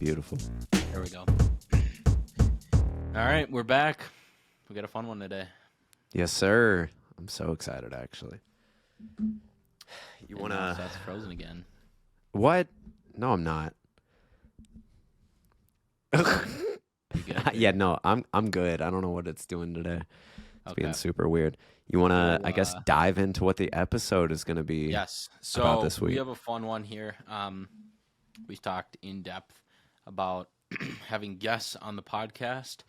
Beautiful. There we go. All right, we're back. We got a fun one today. Yes, sir. I'm so excited, actually. You And want now to... Seth's frozen again. What? No, I'm not. You good? Yeah, no, I'm good. I don't know what it's doing today. It's being Okay. super weird. You want to, Well, I guess, dive into what the episode is going to be Yes. about So this we week? have a fun one here. We talked in depth about having guests on the podcast.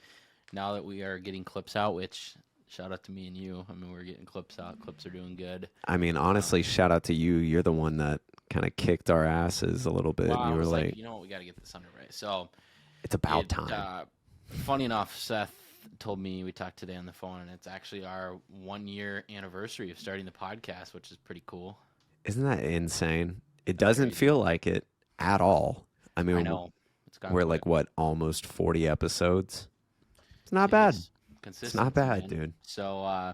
Now that we are getting clips out, which shout out to me and you. I mean, we're getting clips out. Clips are doing good. I mean, honestly, shout out to you. You're the one that kind of kicked our asses a little bit. Well, And I you were was like, like, you know what, we got to get this underway. So it's about time. Funny enough, Seth told me, we talked today on the phone, and it's actually our 1 year anniversary of starting the podcast, which is pretty cool. Isn't that insane? It That's doesn't crazy. feel like it at all. I mean, I know. It's gone we're quick. like, what, almost 40 episodes? It's not It bad. is It's consistency, not bad, man. dude. So,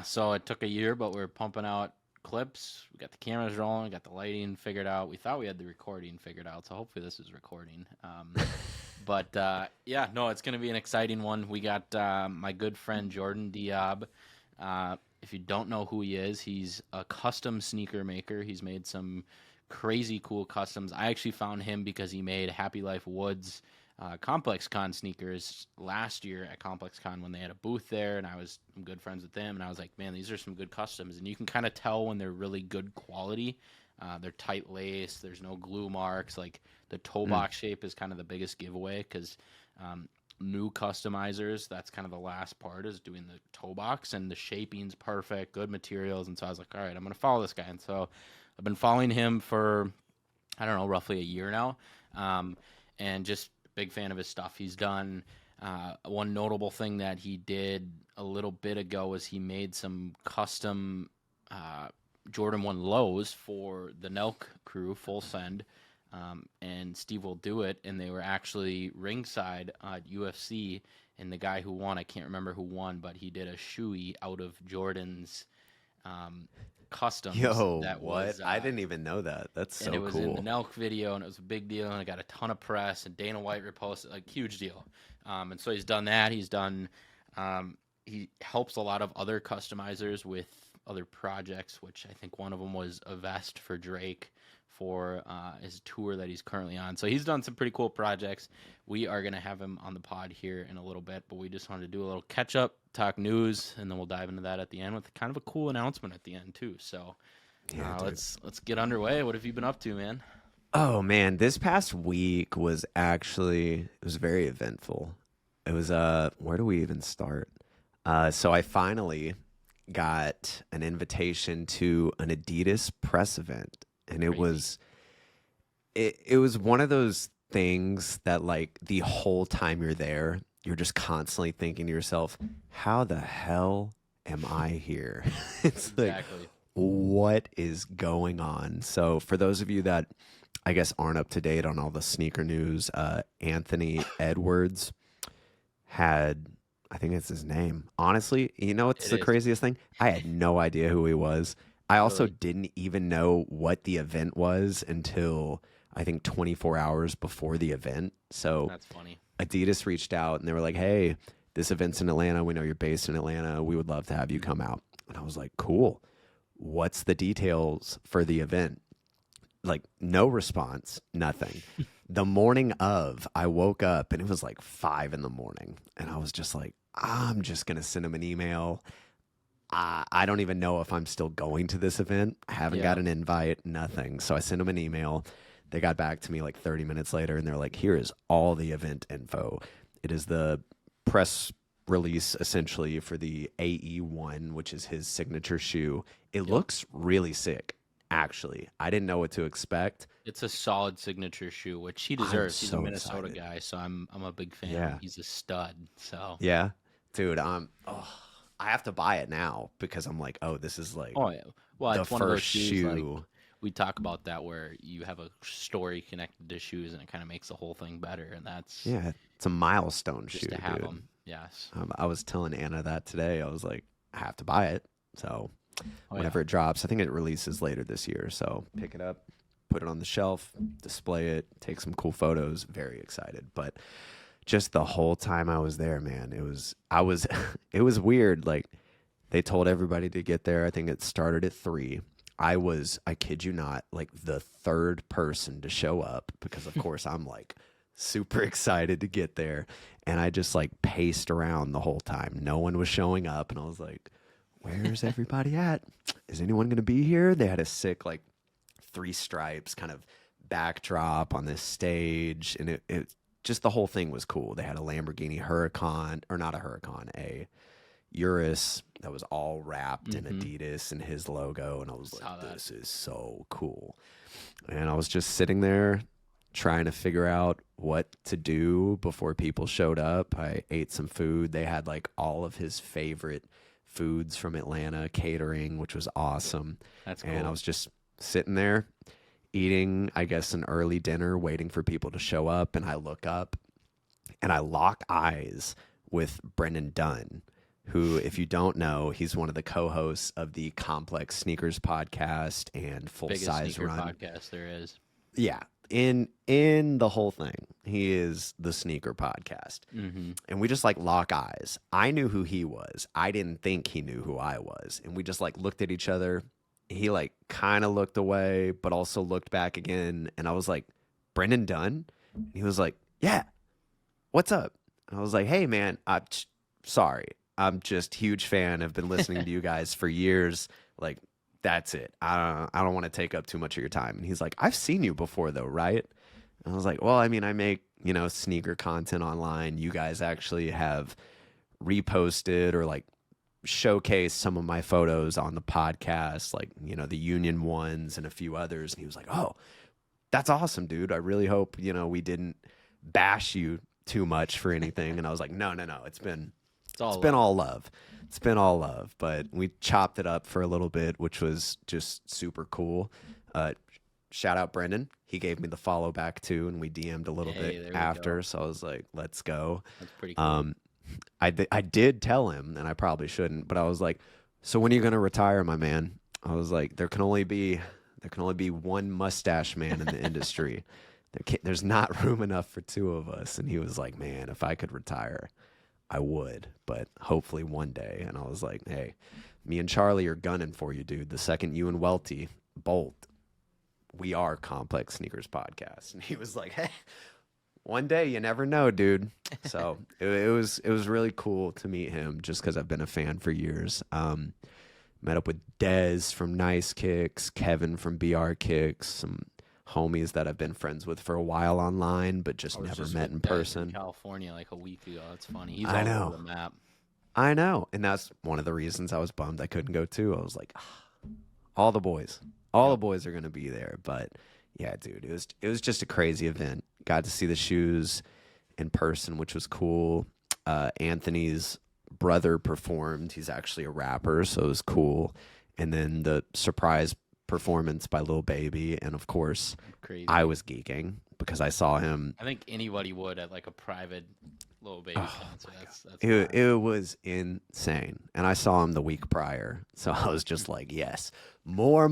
so it took a year, but we're pumping out clips. We got the cameras rolling, got the lighting figured out. We thought we had the recording figured out, so hopefully this is recording. It's going to be an exciting one. We got my good friend Jordon Diab. If you don't know who he is, he's a custom sneaker maker. He's made some crazy cool customs. I actually found him because he made Happy Life Woods Complex Con sneakers last year at Complex Con when they had a booth there, and I'm good friends with them, and I was like, man, these are some good customs, and you can kind of tell when they're really good quality. They're tight lace. There's no glue marks. Like the toe box shape is kind of the biggest giveaway because new customizers, that's kind of the last part is doing the toe box, and the shaping's perfect, good materials. And so I was like, all right, I'm going to follow this guy. And so I've been following him for, I don't know, roughly a year now. And just big fan of his stuff. He's done one notable thing that he did a little bit ago was he made some custom Jordan 1 lows for the Nelk crew, Full Send, and Steve Will Do It, and they were actually ringside at UFC, and the guy who won, I can't remember who won, but he did a shoey out of Jordan's customs. Yo, that what? was, I didn't even know that. That's so and it was cool. in the Nelk video, and it was a big deal, and it got a ton of press, and Dana White reposted, like, huge deal. And so he's done that. He's done, he helps a lot of other customizers with other projects, which I think one of them was a vest for Drake for his tour that he's currently on. So he's done some pretty cool projects. We are going to have him on the pod here in a little bit, but we just wanted to do a little catch up, talk news, and then we'll dive into that at the end with kind of a cool announcement at the end too. So let's get underway. What have you been up to, man? Oh man, this past week was very eventful. It was where do we even start? So I finally got an invitation to an Adidas press event, and it was one of those things that, like, the whole time you're there, you're just constantly thinking to yourself, how the hell am I here? It's Exactly. like, what is going on? So for those of you that I guess aren't up to date on all the sneaker news, Anthony Edwards had, I think it's his name. Honestly, you know what's the craziest thing? I had no idea who he was. I also Really? didn't even know what the event was until I think 24 hours before the event. So That's funny. Adidas reached out and they were like, hey, this event's in Atlanta. We know you're based in Atlanta. We would love to have you come out. And I was like, cool. What's the details for the event? Like, no response, nothing. The morning of, I woke up and it was like 5 a.m. and I was just like, I'm just going to send him an email. I don't even know if I'm still going to this event. I haven't got an invite, nothing. So I sent them an email. They got back to me like 30 minutes later, and they're like, here is all the event info. It is the press release, essentially, for the AE1, which is his signature shoe. It looks really sick, actually. I didn't know what to expect. It's a solid signature shoe, which he deserves. He's a so Minnesota excited. guy, so I'm a big fan. Yeah. He's a stud. So Yeah. Dude, I have to buy it now because I'm like, oh, this is like oh yeah. Well, the it's one of those first shoes. Like, shoe. we talk about that where you have a story connected to shoes, and it kind of makes the whole thing better. And that's Yeah, it's a milestone just shoe, to have dude. them. Yes. I was telling Anna that today. I was like, I have to buy it. So Oh, whenever it drops, I think it releases later this year. So pick it up. put it on the shelf, display it, take some cool photos. Very excited. But just the whole time I was there, man, it was weird. Like, they told everybody to get there. I think it started at 3. I kid you not, like the 3rd person to show up because, of course, I'm like super excited to get there. And I just like paced around the whole time. No one was showing up. And I was like, where's everybody at? Is anyone going to be here? They had a sick, like, 3 stripes kind of backdrop on this stage. And it just the whole thing was cool. They had a Lamborghini Huracan, or not a Huracan, a Urus that was all wrapped in Adidas and his logo, and I was like, this is so cool. And I was just sitting there trying to figure out what to do before people showed up. I ate some food. They had like all of his favorite foods from Atlanta catering, which was awesome. That's cool. And I was just sitting there eating, I guess, an early dinner, waiting for people to show up, and I look up and I lock eyes with Brendan Dunn, who, if you don't know, he's one of the co-hosts of the Complex Sneakers podcast and Full Size Run podcast there is. Yeah, in the whole thing, he is the sneaker podcast, and we just like lock eyes. I knew who he was. I didn't think he knew who I was, and we just like looked at each other. He like kind of looked away, but also looked back again, and I was like, "Brendan Dunn?" And he was like, "Yeah, what's up?" And I was like, "Hey, man, I'm sorry." I'm just huge fan. I've been listening to you guys for years. Like, that's it. I don't want to take up too much of your time. And he's like, I've seen you before though, right? And I was like, well, I mean, I make, sneaker content online. You guys actually have reposted or like showcased some of my photos on the podcast, like, the Union ones and a few others. And he was like, oh, that's awesome, dude. I really hope, we didn't bash you too much for anything. And I was like, no. It's been all love. It's been all love, but we chopped it up for a little bit, which was just super cool. Shout out Brendan. He gave me the follow back too, and we DM'd a little bit after. So I was like, let's go. That's pretty cool. I did tell him, and I probably shouldn't, but I was like, so when are you going to retire, my man? I was like, there can only be one mustache man in the industry. There's not room enough for 2 of us. And he was like, man, if I could retire, I would, but hopefully one day. And I was like, hey, me and Charlie are gunning for you, dude. The second you and Welty bolt, we are Complex Sneakers Podcast. And he was like, hey, one day, you never know, dude. So it was really cool to meet him just because I've been a fan for years. Met up with Dez from Nice Kicks, Kevin from BR Kicks, some homies that I've been friends with for a while online, but just never met in person. In California like a week ago. It's funny. He's all over the map. I know. And that's one of the reasons I was bummed I couldn't go too. I was like, all the boys are going to be there. But yeah, dude, it was just a crazy event. Got to see the shoes in person, which was cool. Anthony's brother performed. He's actually a rapper, so it was cool. And then the surprise performance by Lil Baby, and of course, crazy. I was geeking because I saw him. I think anybody would at like a private Lil Baby concert. It was insane, and I saw him the week prior, so I was just like, yes, more,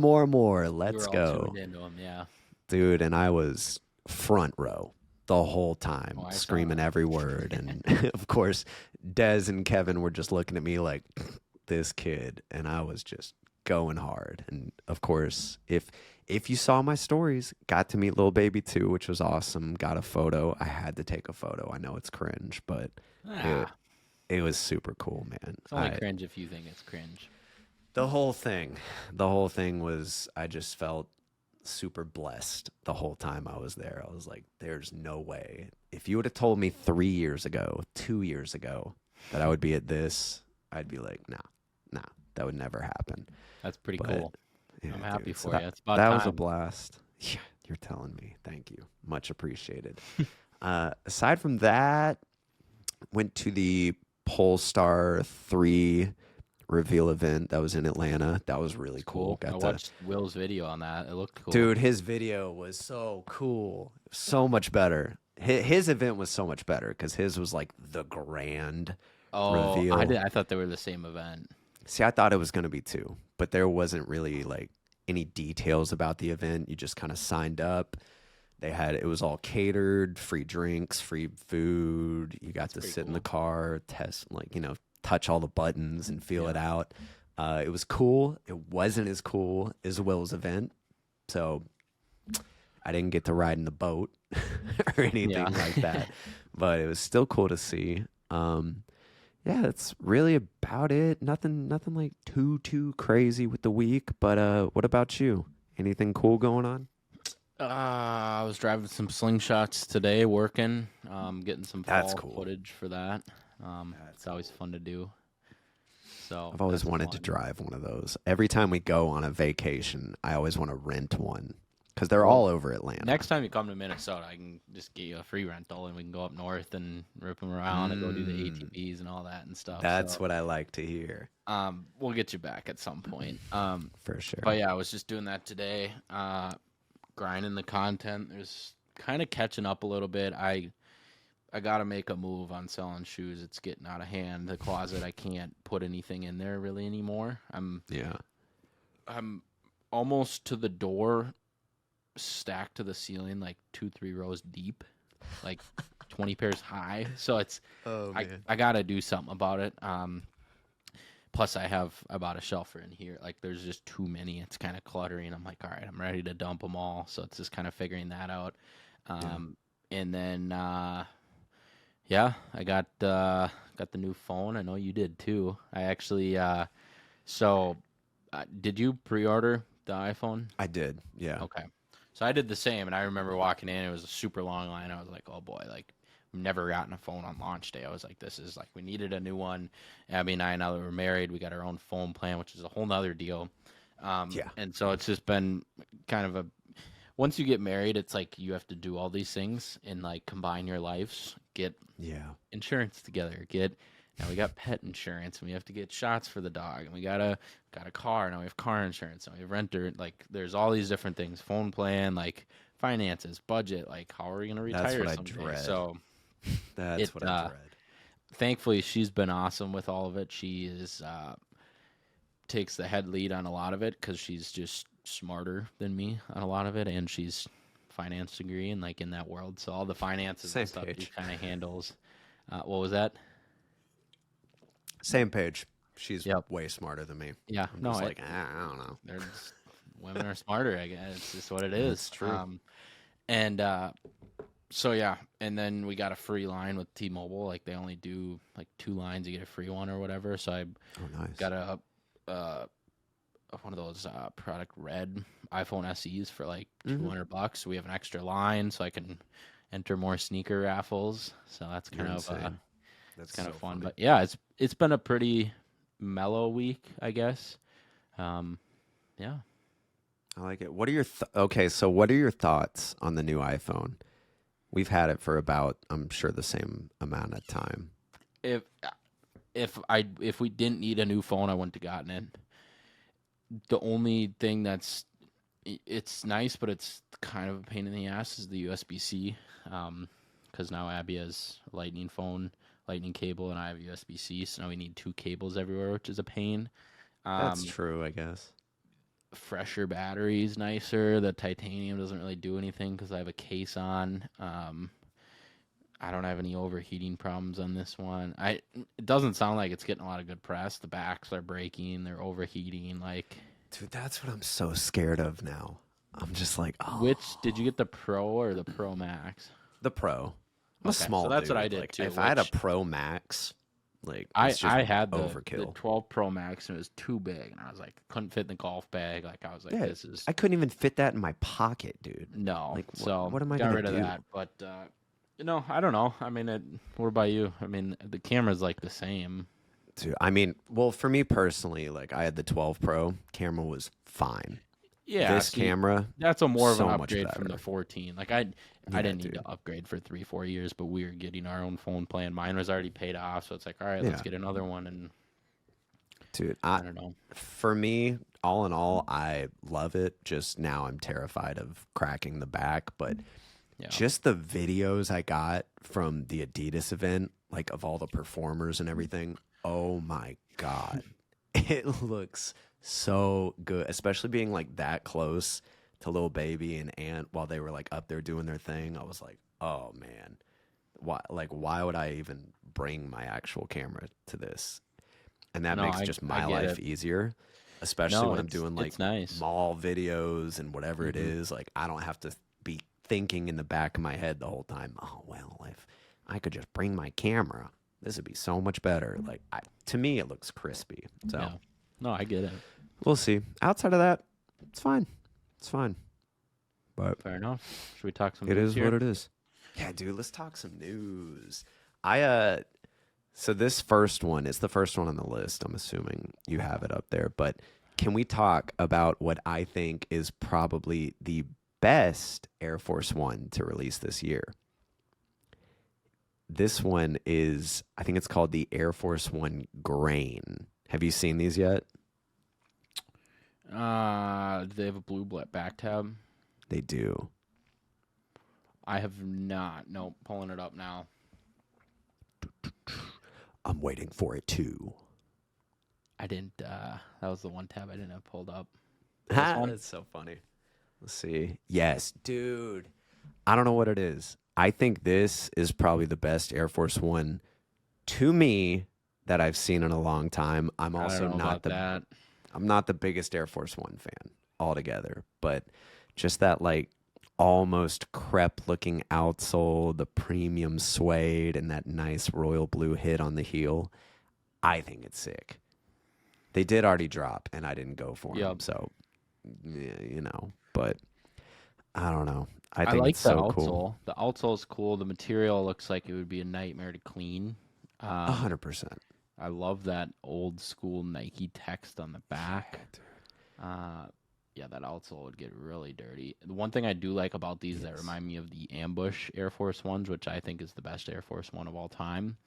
let's go. Tuned into him, yeah, dude. And I was front row the whole time, screaming every word, and of course, Dez and Kevin were just looking at me like, this kid, and I was just going hard. And of course, if you saw my stories, got to meet Lil Baby too, which was awesome. Got a photo. I had to take a photo. I know it's cringe, but it was super cool, man. It's only cringe if you think it's cringe. The whole thing was, I just felt super blessed the whole time I was there. I was like, there's no way. If you would have told me 3 years ago, 2 years ago, that I would be at this, I'd be like, nah, that would never happen. That's pretty cool. Yeah, I'm happy for you. It's about time. Was a blast. Yeah, you're telling me. Thank you. Much appreciated. Aside from that, went to the Polestar 3 reveal event that was in Atlanta. That was really cool. I watched Will's video on that. It looked cool. Dude, his video was so cool. So much better. His event was so much better because his was like the grand reveal. I thought they were the same event. See, I thought it was going to be 2, but there wasn't really like any details about the event. You just kind of signed up. It was all catered, free drinks, free food. You got to sit in the car, test, like, touch all the buttons and feel it out. It was cool. It wasn't as cool as Will's event. So I didn't get to ride in the boat or anything like that, but it was still cool to see. Yeah, that's really about it. Nothing like too crazy with the week. But what about you? Anything cool going on? I was driving some slingshots today, working, getting some fall footage for that. It's always fun to do. So I've always wanted to drive one of those. Every time we go on a vacation, I always want to rent one because they're all over Atlanta. Next time you come to Minnesota, I can just get you a free rental and we can go up north and rip them around and go do the ATVs and all that and stuff. That's what I like to hear. We'll get you back at some point. For sure. But yeah, I was just doing that today. Grinding the content. There's kind of catching up a little bit. I got to make a move on selling shoes. It's getting out of hand. The closet, I can't put anything in there really anymore. I'm almost to the door, stacked to the ceiling, like 2-3 rows deep, like 20 pairs high. So it's I got to do something about it. Plus, I bought a shelfer in here. Like, there's just too many. It's kind of cluttering. I'm like, all right, I'm ready to dump them all. So it's just kind of figuring that out. And then, I got the new phone. I know you did too. I actually, did you pre-order the iPhone? I did, yeah. Okay. So I did the same, and I remember walking in. It was a super long line. I was like, oh boy, like, never gotten a phone on launch day. I was like, this is like, we needed a new one. Abby and I, now that we're married, we got our own phone plan, which is a whole nother deal. And so it's just been kind of once you get married, it's like you have to do all these things and like combine your lives, get insurance together, now we got pet insurance and we have to get shots for the dog and we got a car. Now we have car insurance and we have renter. Like there's all these different things, phone plan, like finances, budget, like how are we going to retire That's what someday? I dread. So That's what I dread. Thankfully, she's been awesome with all of it. She takes the head lead on a lot of it because she's just smarter than me on a lot of it, and she's finance degree and like in that world. So all the finances and stuff she kind of handles. What was that? Same page. She's way smarter than me. Yeah, I don't know. Women are smarter. I guess it's just what it is. It's true. So yeah, and then we got a free line with T-Mobile. Like they only do like 2 lines, you get a free one or whatever. So I got a one of those product red iPhone SEs for like $200. We have an extra line, so I can enter more sneaker raffles. So that's kind of fun. Funny. But yeah, it's been a pretty mellow week, I guess. Yeah, I like it. What are your so what are your thoughts on the new iPhone? We've had it for about, I'm sure, the same amount of time. If we didn't need a new phone, I wouldn't have gotten it. The only thing it's nice, but it's kind of a pain in the ass is the USB-C. Because now Abby has a Lightning phone, Lightning cable, and I have USB-C. So now we need 2 cables everywhere, which is a pain. That's true, I guess. Fresher batteries, nicer. The titanium doesn't really do anything because I have a case on. I don't have any overheating problems on this one. It doesn't sound like it's getting a lot of good press. The backs are breaking. They're overheating. Like, dude, that's what I'm so scared of now. I'm just like, oh. Which did you get, the Pro or the Pro Max? The Pro. I'm a small so that's dude. What I did like, too. If I had a Pro Max, like I had the overkill. The 12 Pro Max and it was too big, and I was like, couldn't fit in the golf bag. Like I was like, this is. I couldn't even fit that in my pocket, dude. No, like so what am I got gonna rid do? of that. But I don't know. I mean, what about you? I mean, the camera's like the same. Dude, I mean, well, for me personally, like I had the 12 Pro. Camera was fine. Yeah, camera. That's more of so an much upgrade from better. the 14. Like I didn't need to upgrade for 3-4 years, but we were getting our own phone plan. Mine was already paid off, so it's like, all right, let's get another one. And dude, I don't know. For me, all in all, I love it. Just now, I'm terrified of cracking the back, but just the videos I got from the Adidas event, like of all the performers and everything. Oh my god, it looks So good, especially being like that close to Lil Baby and Ant while they were like up there doing their thing. I was like, oh man, why would I even bring my actual camera to this? And that No, makes just I my get life it. easier, especially No, when I'm doing like it's nice. mall videos and whatever it Hmm. is. Like I don't have to be thinking in the back of my head the whole time, oh well, if I could just bring my camera, this would be so much better. Like to me, it looks crispy. So Yeah. No, I get it. we'll see. Outside of that, it's fine. It's fine. But Fair enough. Should we talk some it news is here? what it is. Yeah, dude, let's talk some news. I so this first one is the first one on the list. I'm assuming you have it up there, but can we talk about what I think is probably the best Air Force One to release this year? This one is, I think it's called the Air Force One Grain. Have you seen these yet? Do they have a blue back tab? They do. I have not. No, pulling it up now. I'm waiting for it too. I didn't. That was the one tab I didn't have pulled up. This one? That's so funny. Let's see. Yes, dude. I don't know what it is. I think this is probably the best Air Force One to me that I've seen in a long time. I'm I also don't know not about the that. I'm not the biggest Air Force One fan altogether, but just that like almost crepe looking outsole, the premium suede, and that nice royal blue hit on the heel. I think it's sick. They did already drop, and I didn't go for them, Yep. so yeah, you know. But I don't know. I I think like it's the so outsole. cool. The outsole is cool. The material looks like it would be a nightmare to clean. 100%. I love that old school Nike text on the back. Yeah, that outsole would get really dirty. The one thing I do like about these that Yes. remind me of the Ambush Air Force Ones, which I think is the best Air Force One of all time.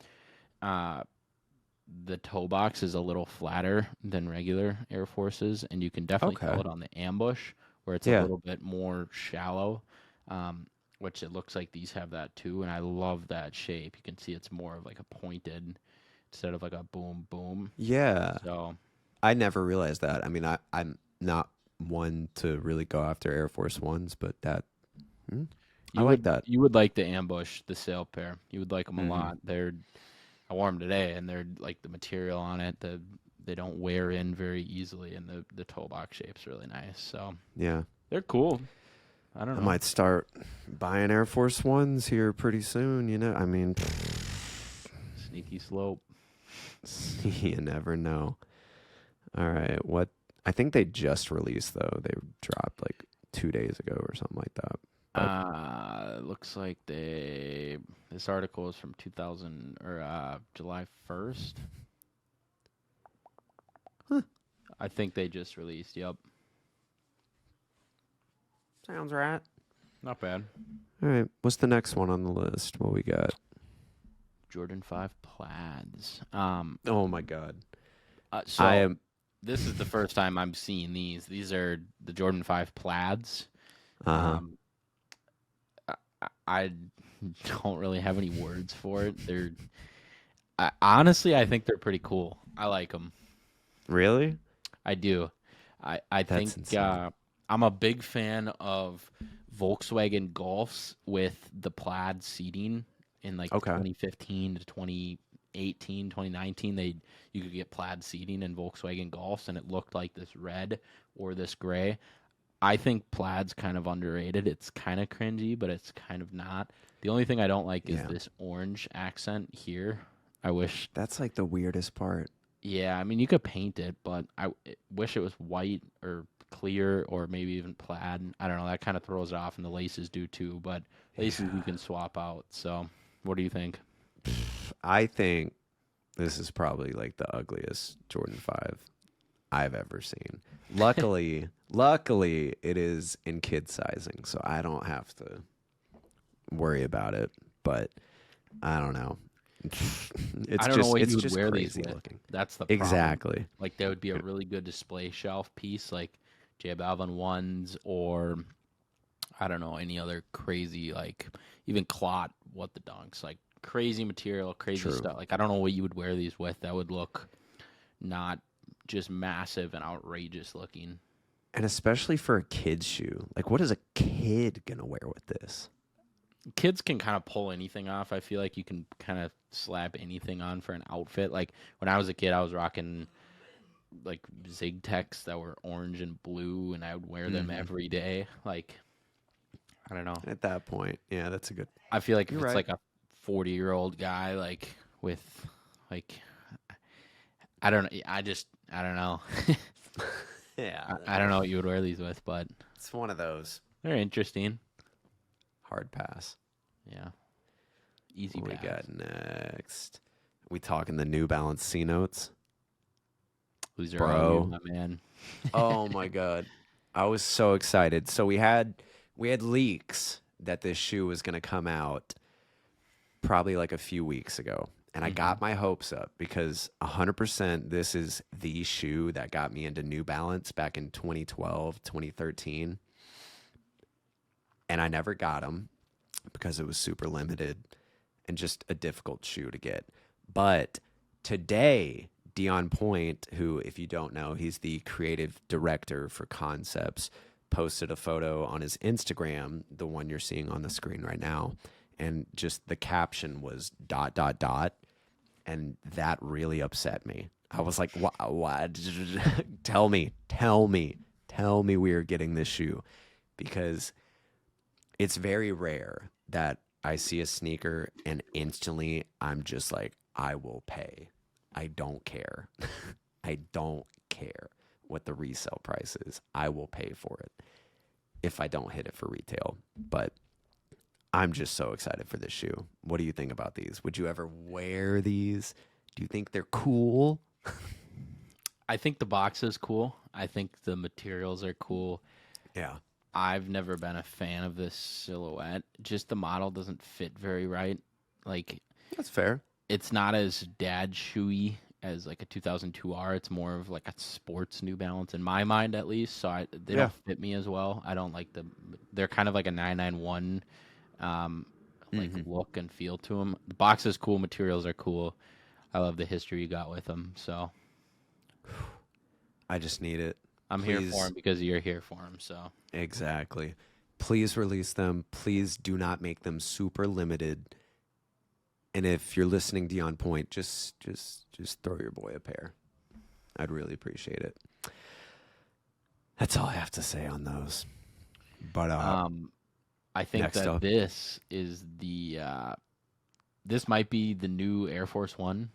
Uh, the toe box is a little flatter than regular Air Forces, and you can definitely tell Okay. it on the Ambush where it's a Yeah. little bit more shallow, which it looks like these have that too. And I love that shape. You can see it's more of like a pointed instead of like a boom boom. Yeah. So I never realized that. I mean, I'm not one to really go after Air Force Ones, but hmm, I like that. you would like the Ambush, the sail pair. You would like them a Hmm. lot. I wore them today, and they're like the material on it. They don't wear in very easily, and the toe box shape's really nice. So Yeah. they're cool. I don't I know. might start buying Air Force Ones here pretty soon, you know? I mean, Sneaky slope. you never know. All right. What? I think they just released, though. They dropped like 2 days ago or something like that. But Looks like this article is from 2000 or July 1st. Huh. I think they just released. Yep. Sounds right. Not bad. All right. What's the next one on the list? What we got? Jordan 5 plaids. Oh, my God. So I am. this is the first time I'm seeing these. These are the Jordan 5 plaids. Um, I don't really have any words for it. Honestly, I think they're pretty cool. I like them. Really? I do. I That's think insane. I'm a big fan of Volkswagen Golfs with the plaid seating in like Okay. 2015 to 2018, 2019. You could get plaid seating in Volkswagen Golfs, and it looked like this red or this gray. I think plaid's kind of underrated. It's kind of cringy, but it's kind of not. The only thing I don't like is Yeah. this orange accent here. I wish, That's like the weirdest part. yeah, I mean, you could paint it, but wish it was white or clear or maybe even plaid. I don't know. That kind of throws it off, and the laces do too, but laces you Yeah. can swap out. So, what do you think? I think this is probably like the ugliest Jordan 5 I've ever seen. Luckily, it is in kid sizing, so I don't have to worry about it. But I don't know. It's I don't know just what it's you would just wear these crazy with. looking. That's the problem. Exactly. Like, that would be a really good display shelf piece, like J Balvin ones, or I don't know, any other crazy, like even clot, what the dunks, like crazy material, crazy True. stuff. Like, I don't know what you would wear these with. That would look not just massive and outrageous looking. And especially for a kid's shoe. Like, what is a kid going to wear with this? Kids can kind of pull anything off. I feel like you can kind of slap anything on for an outfit. Like when I was a kid, I was rocking like Zig-Tex that were orange and blue, and I would wear them every day. Like, I don't know. At that point, yeah, that's a good. I feel like if You're it's right. like a 40-year-old guy, like with like, I don't know. I don't know. Yeah, I don't know what you would wear these with, but it's one of those. they're interesting. Hard pass. Yeah. Easy What pass. we got next? We talking the New Balance C notes? These are Bro. all you, my man. Oh my god. I was so excited. So we had leaks that this shoe was going to come out probably like a few weeks ago. And I got my hopes up because 100% this is the shoe that got me into New Balance back in 2012, 2013. And I never got them because it was super limited and just a difficult shoe to get. But today, Dion Point, who, if you don't know, he's the creative director for Concepts, posted a photo on his Instagram, the one you're seeing on the screen right now. And just the caption was ... And that really upset me. I was like, what? Tell me we are getting this shoe. Because it's very rare that I see a sneaker and instantly I'm just like, I will pay. I don't care. I don't care what the resale price is. I will pay for it if I don't hit it for retail. But I'm just so excited for this shoe. What do you think about these? Would you ever wear these? Do you think they're cool? I think the box is cool. I think the materials are cool. Yeah. I've never been a fan of this silhouette. Just the model doesn't fit very right. Like, That's fair. it's not as dad shoey as like a 2002R. It's more of like a sports New Balance in my mind, at least. So they don't fit me as well. I don't like they're kind of like a 991 like look and feel to them. The box is cool. Materials are cool. I love the history you got with them. So I just need it. I'm here for them because you're here for them. So Exactly. Please release them. Please do not make them super limited. And if you're listening, Dion Point, just throw your boy a pair. I'd really appreciate it. That's all I have to say on those. But I think next that up. this is the this might be the new Air Force One.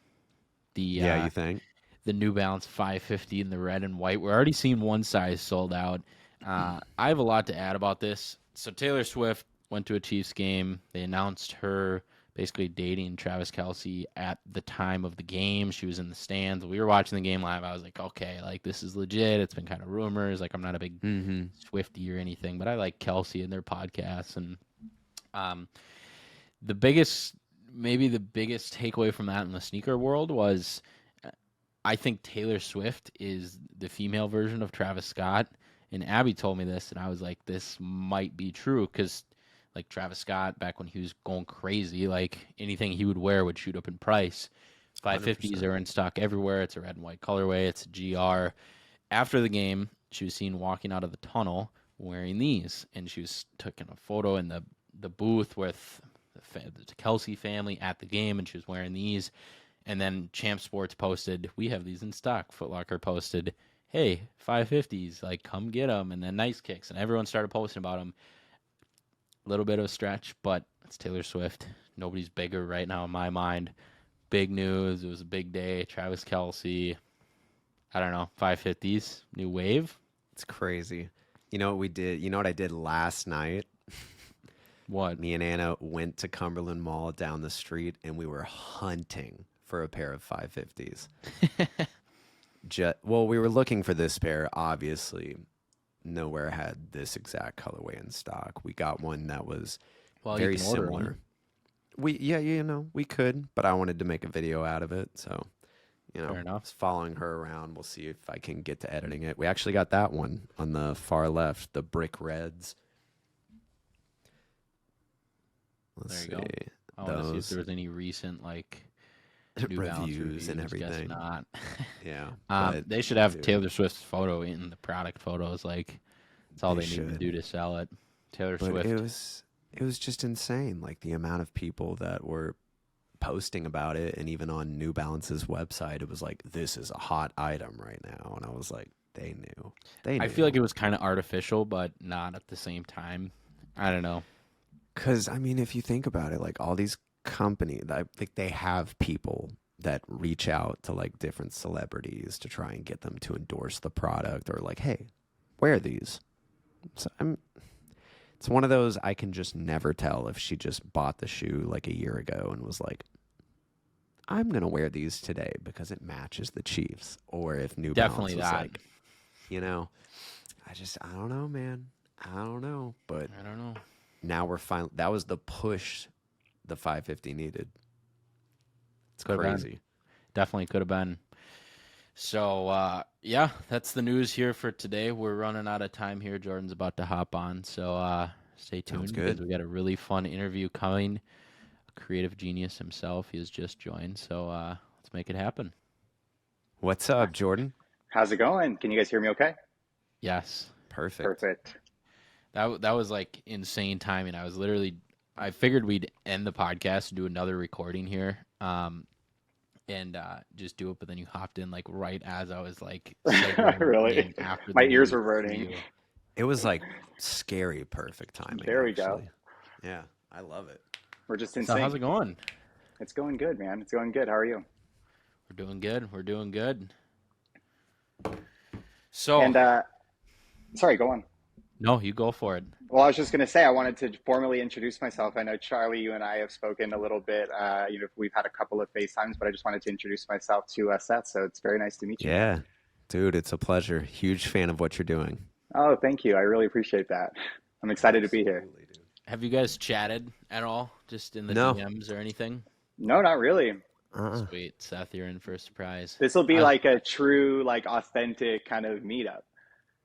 You think? The New Balance 550 in the red and white. We're already seeing one size sold out. I have a lot to add about this. So Taylor Swift went to a Chiefs game. They announced her basically dating Travis Kelce at the time of the game. She was in the stands. We were watching the game live. I was like, okay, like this is legit. It's been kind of rumors. Like I'm not a big Swiftie or anything, but I like Kelce and their podcasts. And maybe the biggest takeaway from that in the sneaker world was I think Taylor Swift is the female version of Travis Scott. And Abby told me this, and I was like, this might be true because like Travis Scott, back when he was going crazy, like anything he would wear would shoot up in price. 550s 100%. are in stock everywhere. It's a red and white colorway. It's a GR. After the game, she was seen walking out of the tunnel wearing these, and she was taking a photo in the booth with the Kelce family at the game, and she was wearing these. And then Champ Sports posted, we have these in stock. Foot Locker posted, hey, 550s, like come get them. And then Nice Kicks, and everyone started posting about them. A little bit of a stretch, but it's Taylor Swift. Nobody's bigger right now in my mind. Big news. It was a big day. Travis Kelce. I don't know. 550s. New wave. It's crazy. You know what we did? You know what I did last night? What? Me and Anna went to Cumberland Mall down the street, and we were hunting for a pair of 550s. Well, we were looking for this pair, obviously. Nowhere had this exact colorway in stock. We got one that was very similar. We could, but I wanted to make a video out of it, so Fair enough. I was following her around. We'll see if I can get to editing it. We actually got that one on the far left, the brick reds. Let's There you go. I want to see if there was any recent like New Balance reviews and Guess everything. not. Yeah, but They should have dude, Taylor Swift's photo in the product photos. Like, that's all they they need to should. do to sell it. Taylor But Swift. it was just insane, like the amount of people that were posting about it, and even on New Balance's website, it was like, this is a hot item right now, and I was like, they knew, they I knew. feel like it was kind of artificial, but not at the same time. I don't know. Because I mean, if you think about it, like all these companies, like they have people that reach out to like different celebrities to try and get them to endorse the product, or like, hey, wear these. So it's one of those, I can just never tell if she just bought the shoe like a year ago and was like, I'm gonna wear these today because it matches the Chiefs, or if New Definitely Balance was that. like, you know, I don't know, man, I don't know, but I don't know. now we're finally, that was the push the 550 needed. It's Could have been. crazy. Definitely could have been. So, yeah, that's the news here for today. We're running out of time here. Jordan's about to hop on. So, stay tuned because we got a really fun interview coming. A creative genius himself. He has just joined. So, let's make it happen. What's up, Jordan? How's it going? Can you guys hear me okay? Yes. Perfect. Perfect. That was like insane timing. I figured we'd end the podcast and do another recording here. And just do it, but then you hopped in like right as I was like Really? after My the ears news were burning. you. It was like scary perfect timing. There we actually. go. Yeah, I love it. We're just So insane. how's it going? It's going good, man. It's going good. How are you? We're doing good. We're doing good. So And sorry, go on. no, you go for it. Well, I was just going to say I wanted to formally introduce myself. I know Charlie, you and I have spoken a little bit. We've had a couple of FaceTimes, but I just wanted to introduce myself to Seth. So it's very nice to meet you. Yeah, dude, it's a pleasure. Huge fan of what you're doing. Oh, thank you. I really appreciate that. I'm excited to be here. Absolutely, dude. Have you guys chatted at all, just in the No. DMs or anything? No, not really. Sweet, Seth, you're in for a surprise. This will be I- like a true, like authentic kind of meetup.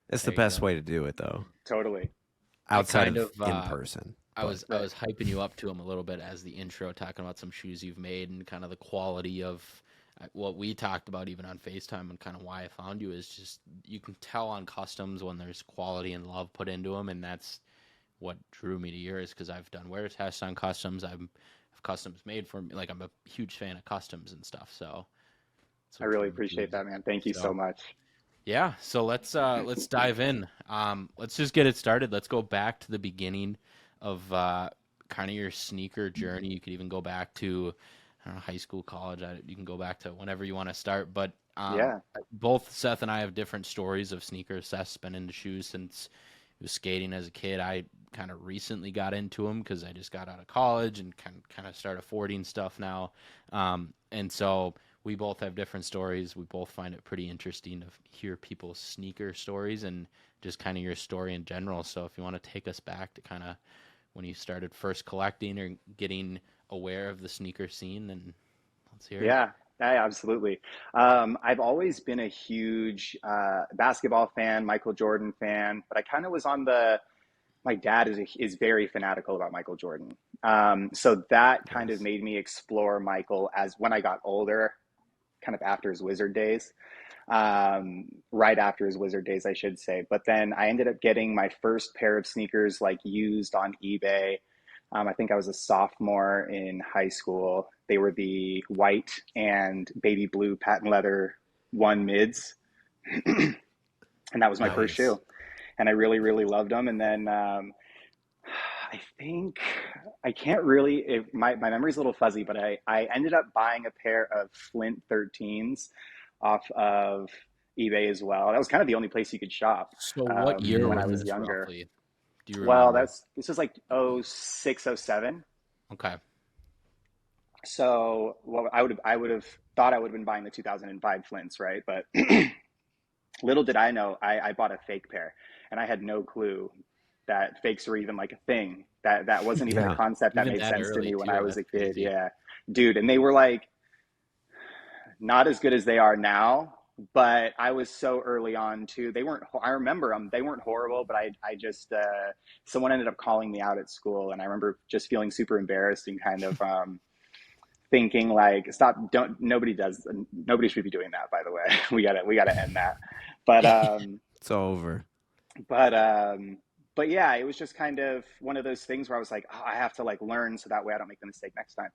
It's There the you best go. way to do it, though. Totally. Outside kind of of, in person. I was Right. hyping you up to him a little bit as the intro, talking about some shoes you've made and kind of the quality of what we talked about even on FaceTime, and kind of why I found you is just you can tell on customs when there's quality and love put into them, and that's what drew me to yours because I've done wear tests on customs. I've customs made for me. Like I'm a huge fan of customs and stuff. So I really appreciate that, man. Thank you so much. Yeah, so let's dive in. Let's just get it started. Let's go back to the beginning of kind of your sneaker journey. You could even go back to I don't know, high school, college. You can go back to whenever you want to start. But Yeah. both Seth and I have different stories of sneakers. Seth's been into shoes since he was skating as a kid. I kind of recently got into them because I just got out of college and kind of start affording stuff now. And so we both have different stories. We both find it pretty interesting to hear people's sneaker stories and just kind of your story in general. So if you want to take us back to kind of when you started first collecting or getting aware of the sneaker scene, then let's hear it. Yeah, absolutely. I've always been a huge basketball fan, Michael Jordan fan, but I kind of was on my dad is very fanatical about Michael Jordan. So that kind of made me explore Michael as when I got older, kind of after his Wizard days, right after his Wizard days, I should say. But then I ended up getting my first pair of sneakers like used on eBay. I think I was a sophomore in high school. They were the white and baby blue patent leather one mids. And that was my first shoe. And I really, really loved them. And then I think I can't really, my memory's a little fuzzy, but I ended up buying a pair of Flint 13s off of eBay as well. That was kind of the only place you could shop. So what year when was I was this younger? roughly? Do you remember? Well, this was like 06, 07. Okay. So I would have thought I would have been buying the 2005 Flints, right? But little did I know, I bought a fake pair, and I had no clue that fakes were even like a thing. That wasn't even a concept that Even made that sense to early me when too, I was a that's kid. crazy. Yeah, dude, and they were like not as good as they are now, but I was so early on too. They weren't. I remember them. They weren't horrible, but I just someone ended up calling me out at school, and I remember just feeling super embarrassed and kind of thinking like, stop, don't, nobody should be doing that, by the way. We gotta end that. But, It's over. but, um, but yeah, it was just kind of one of those things where I was like, oh, I have to like learn so that way I don't make the mistake next time.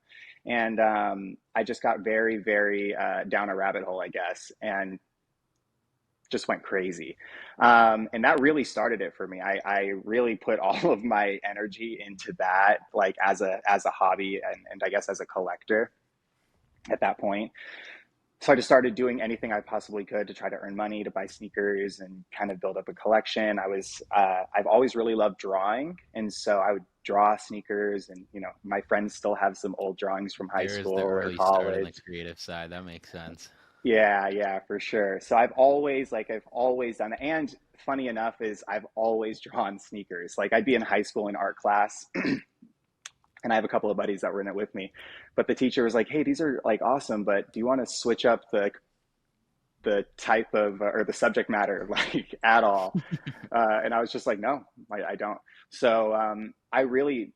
And, I just got very, very, down a rabbit hole, I guess. And just went crazy. And that really started it for me. I really put all of my energy into that, like as a hobby and I guess as a collector at that point. So I just started doing anything I possibly could to try to earn money to buy sneakers and kind of build up a collection. I've always really loved drawing. And so I would draw sneakers and, my friends still have some old drawings from high There's school the or early start on the college. creative side. That makes sense. Yeah, yeah, for sure. So I've always done that. And funny enough is I've always drawn sneakers. Like I'd be in high school in art class and I have a couple of buddies that were in it with me. But the teacher was like, "Hey, these are like awesome, but do you want to switch up the type of or the subject matter like at all?" And I was just like, "No, I don't." So I really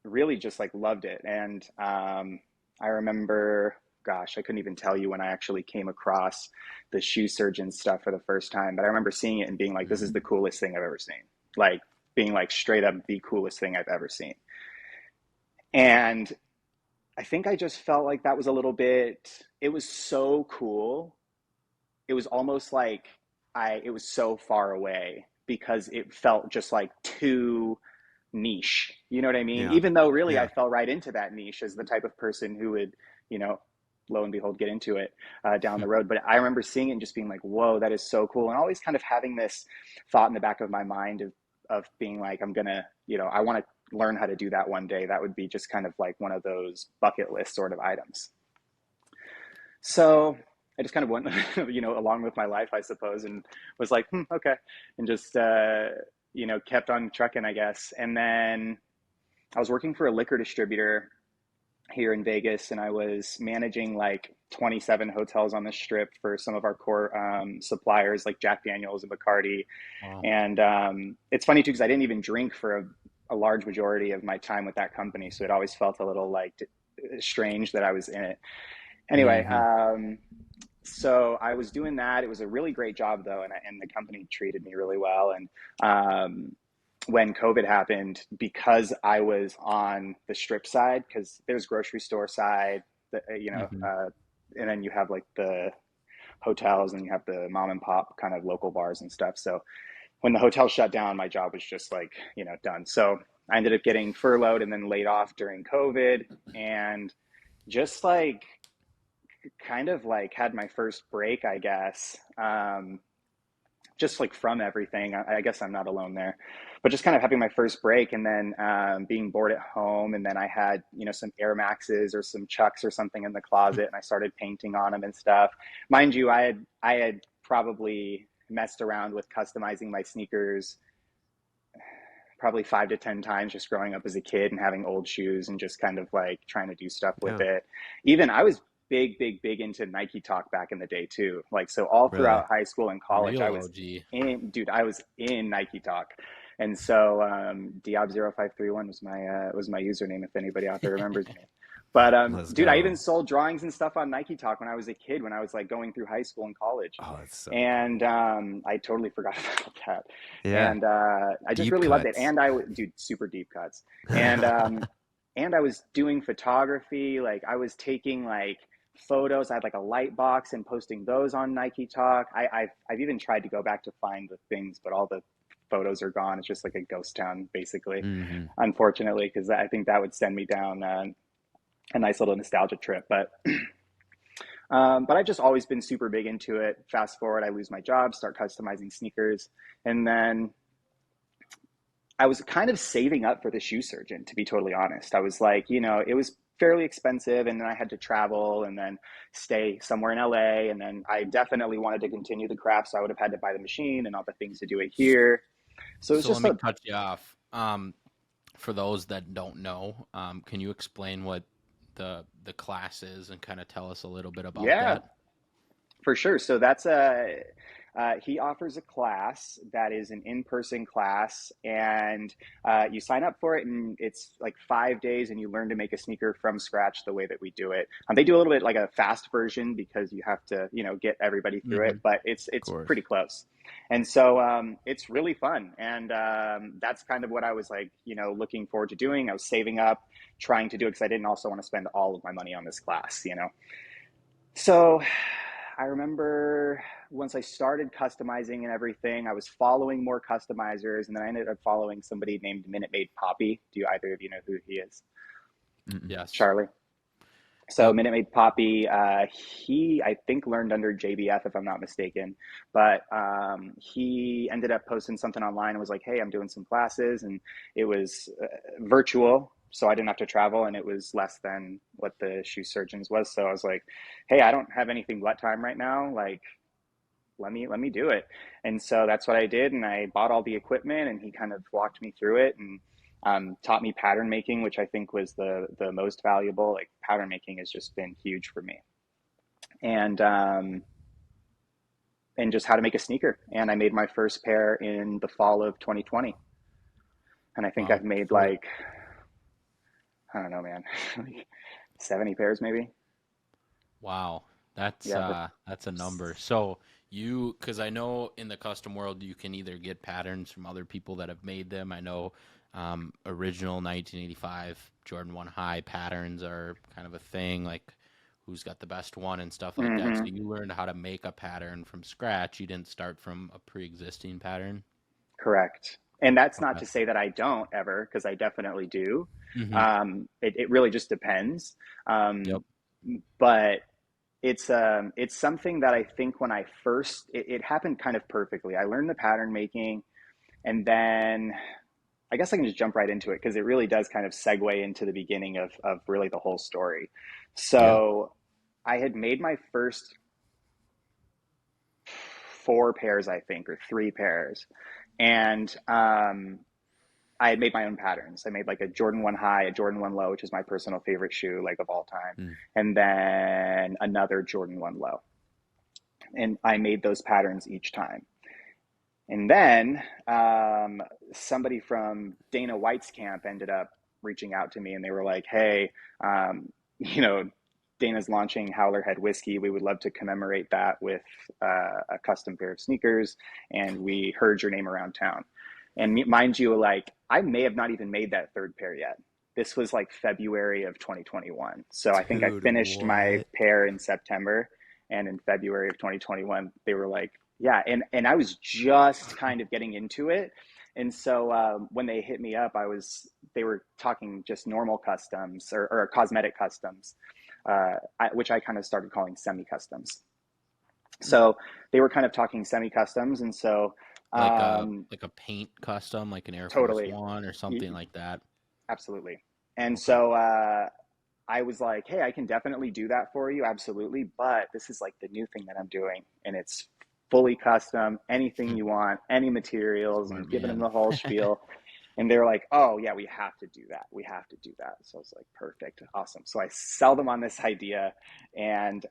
really just like loved it. And I remember, gosh, I couldn't even tell you when I actually came across the shoe surgeon stuff for the first time, but I remember seeing it and being like, this is Mhm. the coolest thing I've ever seen. Like being like straight up the coolest thing I've ever seen. And I think I just felt like that was a little bit, it was so cool. It was almost like it was so far away because it felt just like too niche. You know what I mean? Yeah. Even though really I Yeah. fell right into that niche as the type of person who would, you know, lo and behold, get into it down the road. But I remember seeing it and just being like, whoa, that is so cool. And always kind of having this thought in the back of my mind of being like, I'm going to, I want to learn how to do that one day. That would be just kind of like one of those bucket list sort of items. So I just kind of went, along with my life, I suppose, and was like, okay, and just, kept on trucking, I guess. And then I was working for a liquor distributor here in Vegas, and I was managing like 27 hotels on the strip for some of our core suppliers like Jack Daniels and Bacardi. Wow. And it's funny too, because I didn't even drink for a large majority of my time with that company. So it always felt a little like strange that I was in it. Anyway, Hmm. so I was doing that. It was a really great job though, and the company treated me really well. And when COVID happened, because I was on the strip side, because there's grocery store side, Hmm. and then you have like the hotels and you have the mom and pop kind of local bars and stuff. So when the hotel shut down, my job was just like, done. So I ended up getting furloughed and then laid off during COVID, and just like kind of like had my first break, I guess. Just like from everything. I guess I'm not alone there, but just kind of having my first break and then being bored at home. And then I had, some Air Maxes or some Chucks or something in the closet, and I started painting on them and stuff. Mind you, I had probably messed around with customizing my sneakers probably 5 to 10 times just growing up as a kid and having old shoes and just kind of like trying to do stuff with Yeah. it. Even I was big, big, big into Nike Talk back in the day too. Like, so all Really. throughout high school and college, Real OG. I was in Nike Talk. And so, Diab 0531 was my username if anybody out there remembers me. But Let's dude, I even go. sold drawings and stuff on Nike Talk when I was a kid, when I was like going through high school and college. Oh, it's so And cool. I totally forgot about that. Yeah. And I just Deep really loved it. cuts. And I would do super deep cuts. And I was doing photography. Like I was taking like photos. I had like a light box and posting those on Nike Talk. I've even tried to go back to find the things, but all the photos are gone. It's just like a ghost town, basically, Hmm. unfortunately, because I think that would send me down a nice little nostalgia trip. But I've just always been super big into it. Fast forward, I lose my job, start customizing sneakers, and then I was kind of saving up for the shoe surgeon, to be totally honest. I was like, it was fairly expensive, and then I had to travel and then stay somewhere in LA, and then I definitely wanted to continue the craft, so I would have had to buy the machine and all the things to do it here. So it was So let just me a cut you off. For those that don't know, can you explain what the class is and kind of tell us a little bit about yeah, that? for sure. So that's he offers a class that is an in-person class, and you sign up for it, and it's like 5 days, and you learn to make a sneaker from scratch the way that we do it. They do a little bit like a fast version because you have to, get everybody through it, but it's course. pretty close. And so it's really fun, and that's kind of what I was like, looking forward to doing. I was saving up, trying to do it because I didn't also want to spend all of my money on this class. So I remember once I started customizing and everything, I was following more customizers, and then I ended up following somebody named Minute Maid Poppy. Do either of you know who he is? Yes. Charlie. So Yep. Minute Maid Poppy, he, I think, learned under JBF, if I'm not mistaken. But he ended up posting something online and was like, hey, I'm doing some classes. And it was virtual, so I didn't have to travel. And it was less than what the shoe surgeons was. So I was like, hey, I don't have anything but time right now. Like, let me do it. And so that's what I did. And I bought all the equipment, and he kind of walked me through it. And taught me pattern making, which I think was the most valuable. Like, pattern making has just been huge for me, and just how to make a sneaker. And I made my first pair in the fall of 2020, and I think Wow. I've made like, I don't know, man, like 70 pairs maybe. Wow. That's Yeah, that's a number. So because I know in the custom world you can either get patterns from other people that have made them. I know original 1985 Jordan 1 High patterns are kind of a thing, like who's got the best one and stuff like that. So mm-hmm. you learned how to make a pattern from scratch. You didn't start from a pre-existing pattern. Correct. And that's not Okay. to say that I don't ever, because I definitely do. Mm-hmm. It really just depends. Yep. But it's something that I think when I first, it happened kind of perfectly. I learned the pattern making, and then I guess I can just jump right into it because it really does kind of segue into the beginning of really the whole story. Yeah. So I had made my first 4 pairs, I think, or 3 pairs. And I had made my own patterns. I made like a Jordan 1 High, a Jordan 1 Low, which is my personal favorite shoe, like of all time, Mm. and then another Jordan 1 Low. And I made those patterns each time. And then somebody from Dana White's camp ended up reaching out to me, and they were like, hey, you know, Dana's launching Howler Head Whiskey. We would love to commemorate that with a custom pair of sneakers. And we heard your name around town. And mind you, like, I may have not even made that 3rd pair yet. This was like February of 2021. So I think I Dude, finished my what? pair in September. And in February of 2021, they were like, yeah. And I was just kind of getting into it. And so when they hit me up, they were talking just normal customs or cosmetic customs, which I kind of started calling semi-customs. So they were kind of talking semi-customs. And so Like a paint custom, like an Air Force totally, One or something like that. absolutely. And Okay. so I was like, hey, I can definitely do that for you. Absolutely. But this is like the new thing that I'm doing. And it's fully custom, anything you want, any materials, and Smart giving them man. the whole spiel. And they're like, oh, yeah, we have to do that. We have to do that. So I was like, perfect. Awesome. So I sell them on this idea. And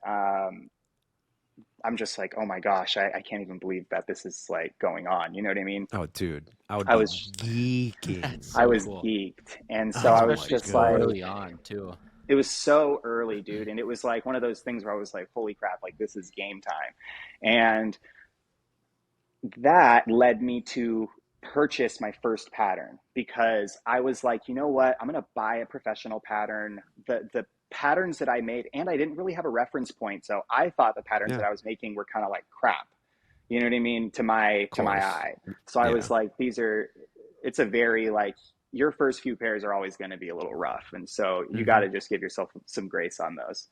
I'm just like, oh my gosh, I can't even believe that this is like going on. You know what I mean? Oh, dude, I would I be was That's geeking. I so was cool. geeked. And so I Oh was my Especially just so god. like, early on too. it was so early, dude. And it was like one of those things where I was like, holy crap, like this is game time. And that led me to purchase my first pattern because I was like, you know what? I'm going to buy a professional pattern. The patterns that I made, and I didn't really have a reference point. So I thought the patterns Yeah, that I was making were kind of like crap. You know what I mean? of To my course. eye. So I Yeah. was like, it's a very like, your first few pairs are always going to be a little rough. And so you got Hmm. to just give yourself some grace on those.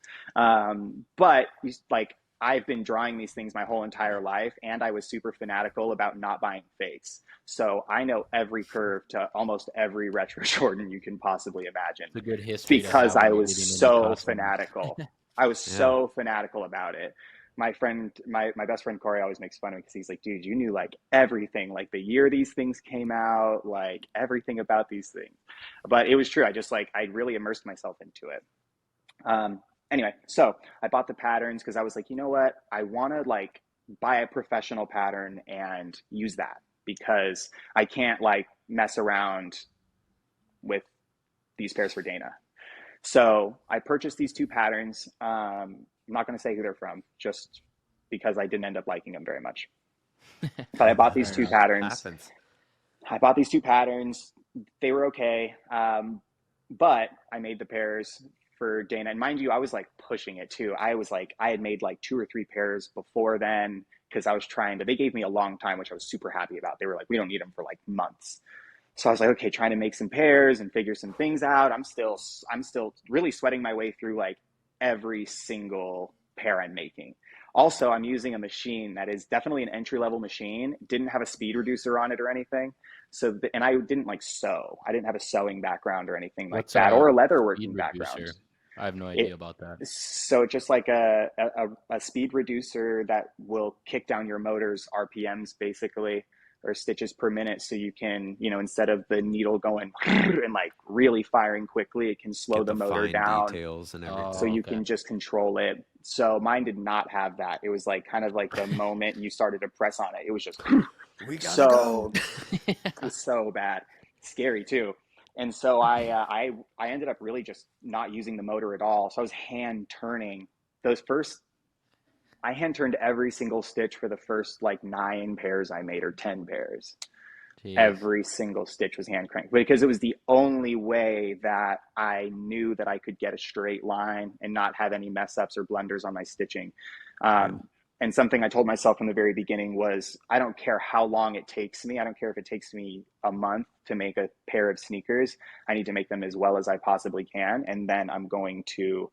But like, I've been drawing these things my whole entire life, and I was super fanatical about not buying fakes. So I know every curve to almost every retro Jordan you can possibly imagine It's a good history to because have when I you're was getting into so customs. fanatical. I was Yeah. so fanatical about it. My best friend Corey always makes fun of me because he's like, dude, you knew like everything, like the year these things came out, like everything about these things. But it was true. I really immersed myself into it. Um, anyway, so I bought the patterns because I was like, you know what? I want to like buy a professional pattern and use that, because I can't like mess around with these pairs for Dana. So I purchased these two patterns. I'm not going to say who they're from, just because I didn't end up liking them very much. But I bought these Fair two enough. patterns. Happens. I bought these two patterns. They were okay. But I made the pairs for Dana. And mind you, I was like pushing it too. I had made like 2 or 3 pairs before then, because I was trying to, they gave me a long time, which I was super happy about. They were like, we don't need them for like months. So I was like, okay, trying to make some pairs and figure some things out. I'm still really sweating my way through like every single pair I'm making. Also, I'm using a machine that is definitely an entry level machine. Didn't have a speed reducer on it or anything. So, and I didn't like sew. I didn't have a sewing background or anything like What's that, or a speed leatherworking background. reducer? I have no It idea about that. so just like a speed reducer that will kick down your motor's RPMs basically, or stitches per minute, so you can, instead of the needle going and like really firing quickly, it can slow Get the the motor fine down details and so Oh, everything. you okay. can just control it. So mine did not have that. It was like kind of like the moment you started to press on it, it was just We gotta go. so it was so bad, scary too. And so I ended up really just not using the motor at all. So I was hand turning those first. I hand turned every single stitch for the first like 9 pairs I made, or 10 pairs. Jeez. Every single stitch was hand cranked, because it was the only way that I knew that I could get a straight line and not have any mess ups or blunders on my stitching. Yeah. And something I told myself from the very beginning was, I don't care how long it takes me. I don't care if it takes me a month to make a pair of sneakers. I need to make them as well as I possibly can. And then I'm going to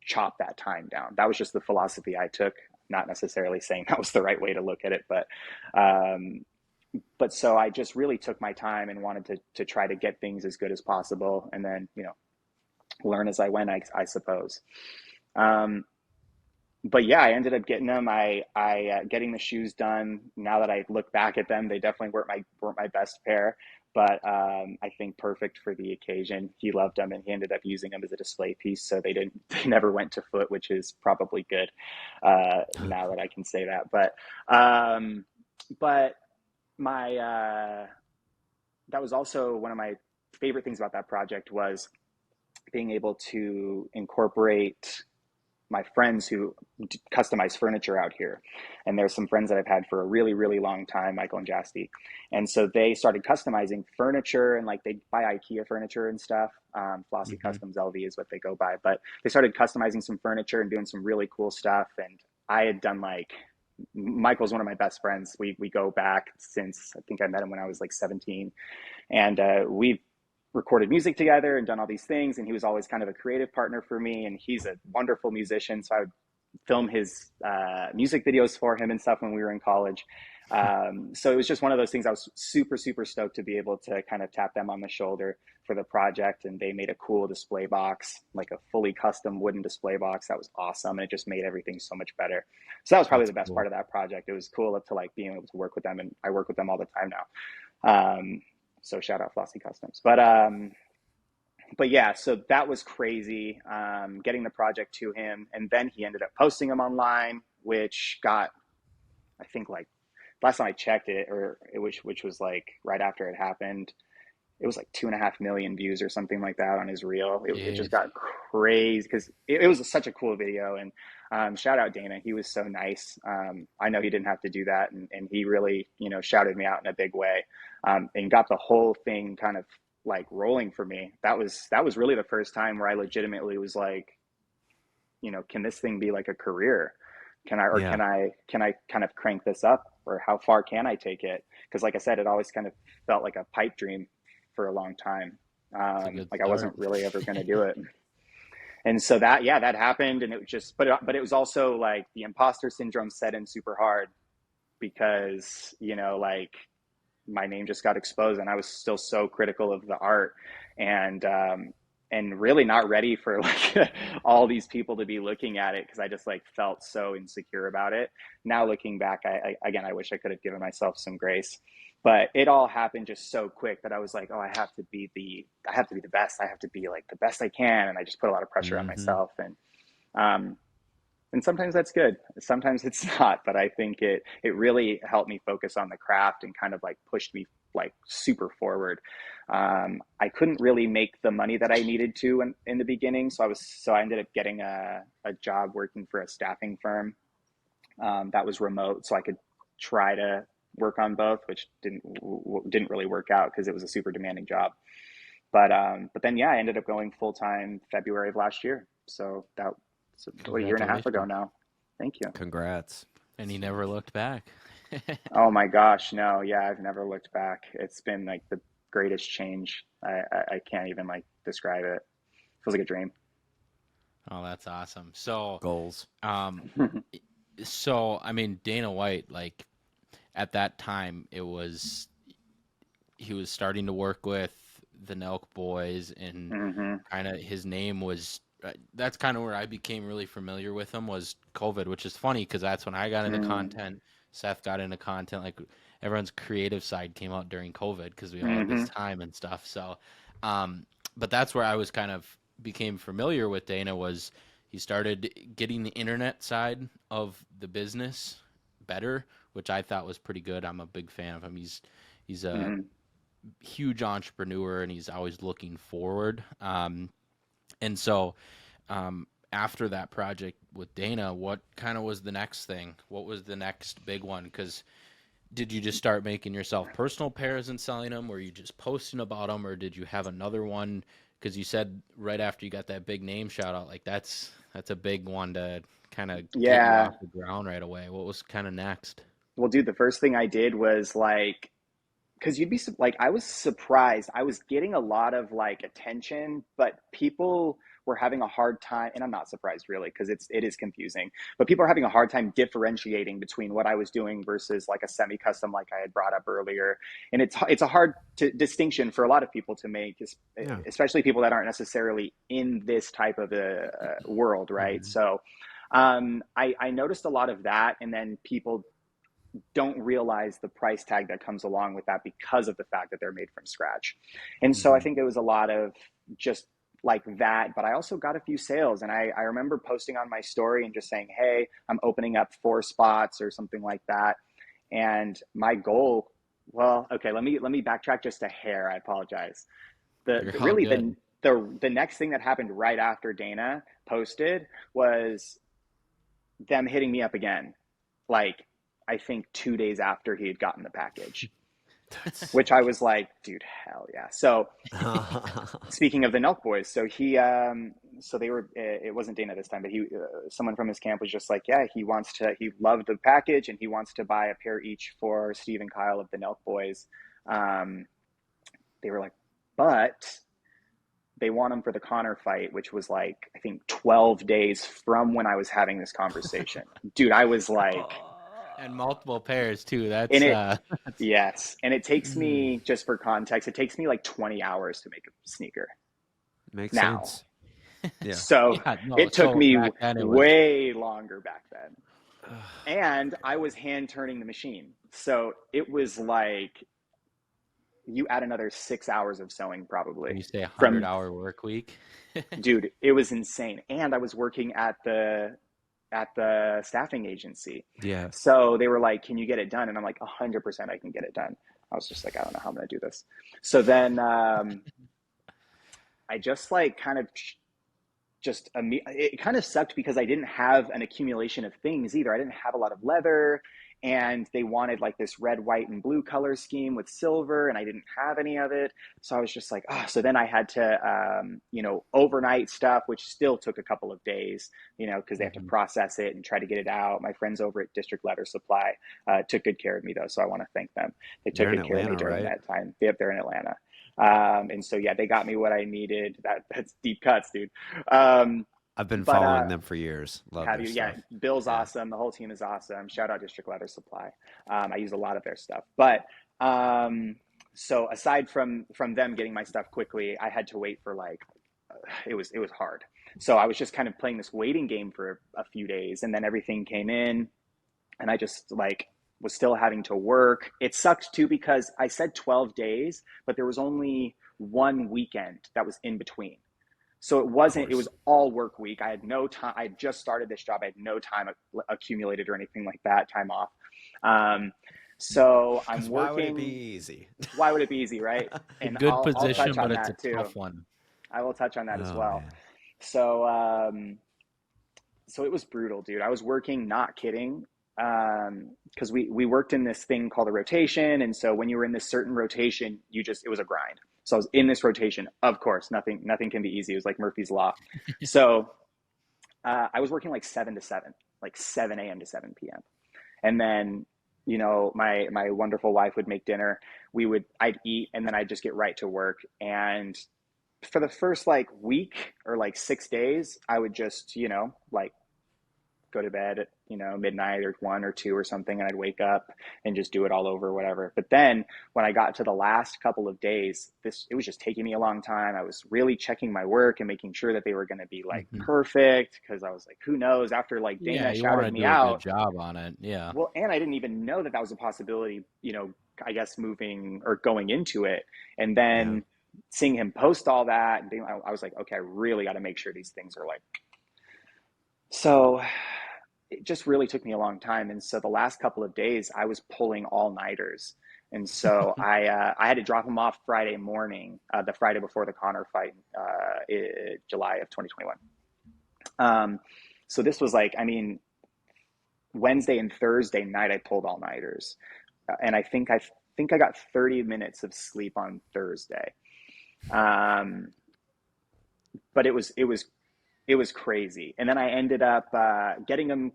chop that time down. That was just the philosophy I took, not necessarily saying that was the right way to look at it, um, but so I just really took my time and wanted to try to get things as good as possible, and then, learn as I went, I suppose. Um, but yeah, I ended up getting them. I getting the shoes done. Now that I look back at them, they definitely weren't my best pair, but I think perfect for the occasion. He loved them, and he ended up using them as a display piece. So they never went to foot, which is probably good. Now that I can say that, um, but my that was also one of my favorite things about that project, was being able to incorporate my friends who customize furniture out here. And there's some friends that I've had for a really, really long time, Michael and Jasty. And so they started customizing furniture, and like they buy IKEA furniture and stuff. Flossy Hmm. Customs LV is what they go by. But they started customizing some furniture and doing some really cool stuff. And I had done like, Michael's one of my best friends. We go back since, I think I met him when I was like 17, and we've recorded music together and done all these things. And he was always kind of a creative partner for me. And he's a wonderful musician, so I would film his music videos for him and stuff when we were in college. So it was just one of those things. I was super, super stoked to be able to kind of tap them on the shoulder for the project. And they made a cool display box, like a fully custom wooden display box. That was awesome. And it just made everything so much better. So that was probably That's the best part cool. of that project. It was cool up to like being able to work with them. And I work with them all the time now. So shout out Flossy Customs. But yeah, so that was crazy, getting the project to him. And then he ended up posting them online, which got, I think, like, last time I checked it, which was like right after it happened, it was like 2.5 million views or something like that on his reel. It just Jeez. got crazy, because it was such a cool video. And shout out Dana, he was so nice. I know he didn't have to do that, and he really, shouted me out in a big way, and got the whole thing kind of like rolling for me. That was really the first time where I legitimately was like, can this thing be like a career? Yeah. Can I kind of crank this up, or how far can I take it? Because like I said, it always kind of felt like a pipe dream for a long time. It's a good Like I start. wasn't really ever going to do it. And so that, yeah, that happened. And it was just, but it was also like the imposter syndrome set in super hard, because, like my name just got exposed, and I was still so critical of the art, and really not ready for like all these people to be looking at it, because I just like felt so insecure about it. Now looking back, again, I wish I could have given myself some grace, but it all happened just so quick that I was like, oh, I have to be the best. I have to be like the best I can, and I just put a lot of pressure on Hmm. myself. And um, And sometimes that's good. Sometimes it's not, but I think it really helped me focus on the craft and kind of like pushed me like super forward. I couldn't really make the money that I needed to in the beginning, so I ended up getting a job working for a staffing firm that was remote, so I could try to work on both, which didn't really work out because it was a super demanding job. But then yeah, I ended up going full time February of last year. So that was a year and a half ago Congratulations. now. Thank you. Congrats. And he never looked back. Oh my gosh, no, yeah, I've never looked back. It's been like the greatest change. I can't even like describe it. Feels like a dream. Oh, that's awesome. So, Goals. um, so I mean, Dana White, like at that time, he was starting to work with the Nelk boys, and Hmm. kind of his name was. That's kind of where I became really familiar with him was COVID, which is funny because that's when I got into content. Seth got into content. Like everyone's creative side came out during COVID because we all had this Hmm. time and stuff. So, but that's where I was kind of became familiar with Dana was he started getting the internet side of the business better, which I thought was pretty good. I'm a big fan of him. He's a Hmm. huge entrepreneur and he's always looking forward. And so after that project with Dana, what kind of was the next thing? What was the next big one? Because did you just start making yourself personal pairs and selling them? Were you just posting about them, or did you have another one? Because you said right after you got that big name shout out, like that's a big one to kind of get you Yeah. off the ground right away. What was kind of next? Well, dude, the first thing I did was like, because like, I was surprised. I was getting a lot of like attention, but people were having a hard time, and I'm not surprised really, because it is confusing. But people are having a hard time differentiating between what I was doing versus like a semi-custom, like I had brought up earlier. And it's a hard distinction for a lot of people to make, Yeah. especially people that aren't necessarily in this type of a world, right? Hmm. So I noticed a lot of that, and then people don't realize the price tag that comes along with that because of the fact that they're made from scratch. And so I Hmm. think it was a lot of just like that, but I also got a few sales, and I remember posting on my story and just saying, hey, I'm opening up 4 spots or something like that. And my goal, well, okay, let me backtrack just a hair. I apologize. You're all Really good. the next thing that happened right after Dana posted was them hitting me up again, like I think 2 days after he had gotten the package, That's which I was like, dude, hell yeah. So speaking of the Nelk boys, so so they were, it wasn't Dana this time, but someone from his camp was just like, yeah, he loved the package and he wants to buy a pair each for Steve and Kyle of the Nelk boys. Um, they were like, but they want them for the Connor fight, which was like, I think 12 days from when I was having this conversation. Dude, I was like, and multiple pairs too. and That's it, yes. And it takes Mm, me, just for context, it takes me like 20 hours to make a sneaker makes now. sense. Yeah. So yeah, no. it took So me back then it was way longer back then. And I was hand turning the machine. So it was like you add another 6 hours of sewing when probably you say a hundred from, hour work week. dude, it was insane. And I was working at the staffing agency. Yeah. So they were like, can you get it done? And I'm like, 100% I can get it done. I was just like, I don't know how I'm going to do this. So then I just like kind of just it kind of sucked because I didn't have an accumulation of things either. I didn't have a lot of leather, and they wanted like this red, white, and blue color scheme with silver, and I didn't have any of it. So I was just like, oh. So then I had to, overnight stuff, which still took a couple of days, because they have to Mhm. process it and try to get it out. My friends over at District Letter Supply took good care of me though, so I want to thank them. They took They're in good care of me Atlanta, during right? that time. Yep, they're in Atlanta. And so yeah, they got me what I needed. That's deep cuts, dude. Um, I've been but following them for years. Love have their you? Yeah, stuff. Bill's Yeah. awesome. The whole team is awesome. Shout out District Letter Supply. I use a lot of their stuff. But so aside from them getting my stuff quickly, I had to wait for like it was hard. So I was just kind of playing this waiting game for a few days, and then everything came in, and I just like was still having to work. It sucked too because I said 12 days, but there was only one weekend that was in between. So it Of wasn't, it course. was all work week. I had no time. I had just started this job. I had no time accumulated or anything like that, time off. Um, so I'm Because why would it be working. easy? Why would it be easy, right? A And good I'll touch position, but on it's a that too. tough one. I will touch on that as Oh well. man. So, so it was brutal, dude. I was working, not kidding, because we worked in this thing called a rotation, and so when you were in this certain rotation, it was a grind. So I was in this rotation. Of course, nothing can be easy. It was like Murphy's law. So I was working like 7 to 7, like 7 a.m. to 7 p.m. And then, my wonderful wife would make dinner. I'd eat, and then I'd just get right to work. And for the first like week or like 6 days, I would just, like go to bed at, midnight or 1 or 2 or something. And I'd wake up and just do it all over, whatever. But then when I got to the last couple of days, it was just taking me a long time. I was really checking my work and making sure that they were going to be like Hmm. perfect. Cause I was like, who knows, after like Yeah, Dana you want shouted to me do a good out. job on it. Yeah. Well, and I didn't even know that was a possibility, I guess moving or going into it. And Yeah. then seeing him post all that, and I was like, okay, I really got to make sure these things are like. So it just really took me a long time. And so the last couple of days, I was pulling all nighters. And so I had to drop him off Friday morning, the Friday before the Connor fight, July of 2021. So this was like, I mean, Wednesday and Thursday night, I pulled all nighters, and I got 30 minutes of sleep on Thursday. Um, but it was crazy. And then I ended up getting them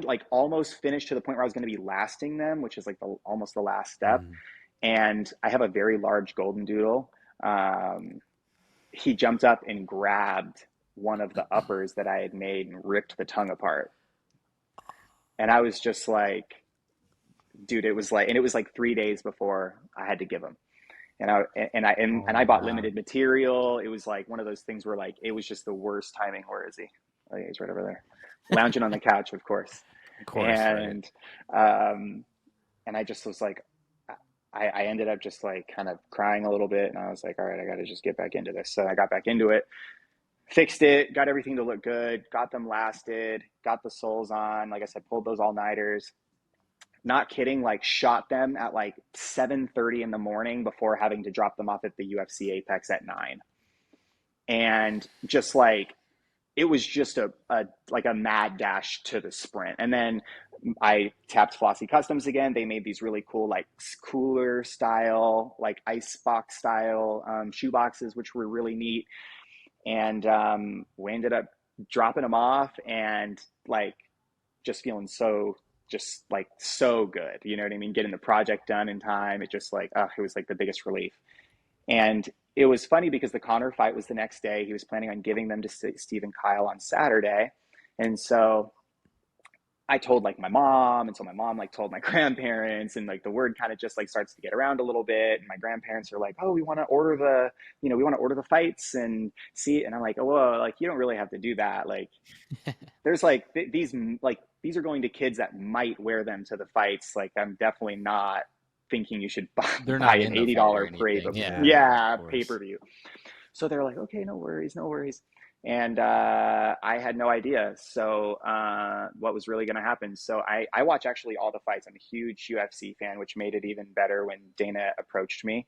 like almost finished to the point where I was going to be lasting them, which is like almost the last step. Mm. And I have a very large golden doodle. He jumped up and grabbed one of the uppers that I had made and ripped the tongue apart. And I was just like, dude, it was like 3 days before I had to give him. And I Oh bought wow. limited material. It was like one of those things where like it was just the worst timing. Where is he? Oh, yeah, he's right over there, lounging on the couch, of course. Of course, right? And um, and I just was like, I ended up just like kind of crying a little bit, and I was like, all right, I got to just get back into this. So I got back into it, fixed it, got everything to look good, got them lasted, got the soles on. Like I said, pulled those all nighters. Not kidding, like shot them at like 7:30 in the morning before having to drop them off at the UFC Apex at 9. And just like it was just a like a mad dash to the sprint. And then I tapped Flossy Customs again. They made these really cool, like cooler style, like ice box style shoe boxes, which were really neat. And we ended up dropping them off and like just feeling just like so good. You know what I mean? Getting the project done in time. It just like, it was like the biggest relief. And it was funny because the Connor fight was the next day. He was planning on giving them to Steve and Kyle on Saturday. And so I told like my mom, and so my mom like told my grandparents, and like the word kind of just like starts to get around a little bit. And my grandparents are like, oh, we want to order the fights and see. And I'm like, oh, well, like you don't really have to do that. Like there's like these are going to kids that might wear them to the fights. Like I'm definitely not thinking you should They're buy not an in the fight or $80 anything. Yeah. Of pay course. per view. So they're like, okay, no worries, no worries. And I had no idea. So what was really going to happen? So I watch actually all the fights. I'm a huge UFC fan, which made it even better when Dana approached me.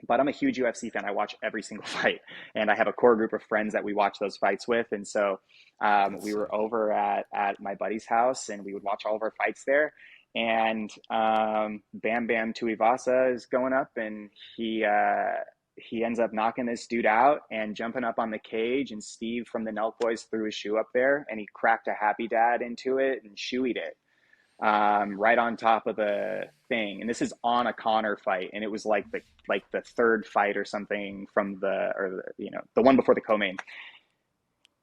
But I'm a huge UFC fan. I watch every single fight, and I have a core group of friends that we watch those fights with. And so That's we were sick. over at my buddy's house, and we would watch all of our fights there. And Bam Bam Tuivasa is going up, and he ends up knocking this dude out and jumping up on the cage. And Steve from the Nelk Boys threw his shoe up there, and he cracked a Happy Dad into it and shoeied it right on top of the thing. And this is on a Connor fight, and it was like the third fight or something from the one before the co-main.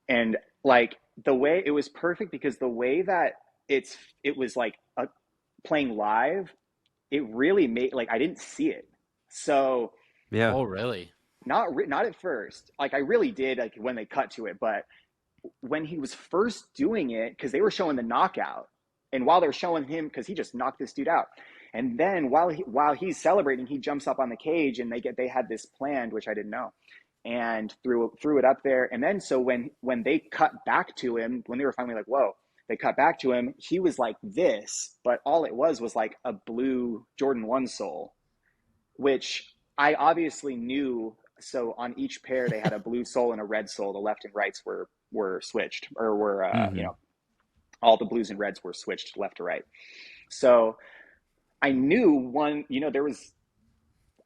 And like the way it was perfect because the way that it was like playing live, it really made like I didn't see it. So Yeah. Oh really? not at first. Like I really did like when they cut to it, but when he was first doing it, because they were showing the knockout, and while they're showing him, because he just knocked this dude out, and then while he's celebrating, he jumps up on the cage, and they had this planned, which I didn't know, and threw it up there. And then so when they cut back to him, when they were finally like, whoa, they cut back to him, he was like this, but all it was like a blue Jordan 1 sole, which I obviously knew. So on each pair, they had a blue sole and a red sole. The left and rights were switched, or were all the blues and reds were switched left to right. So I knew one, there was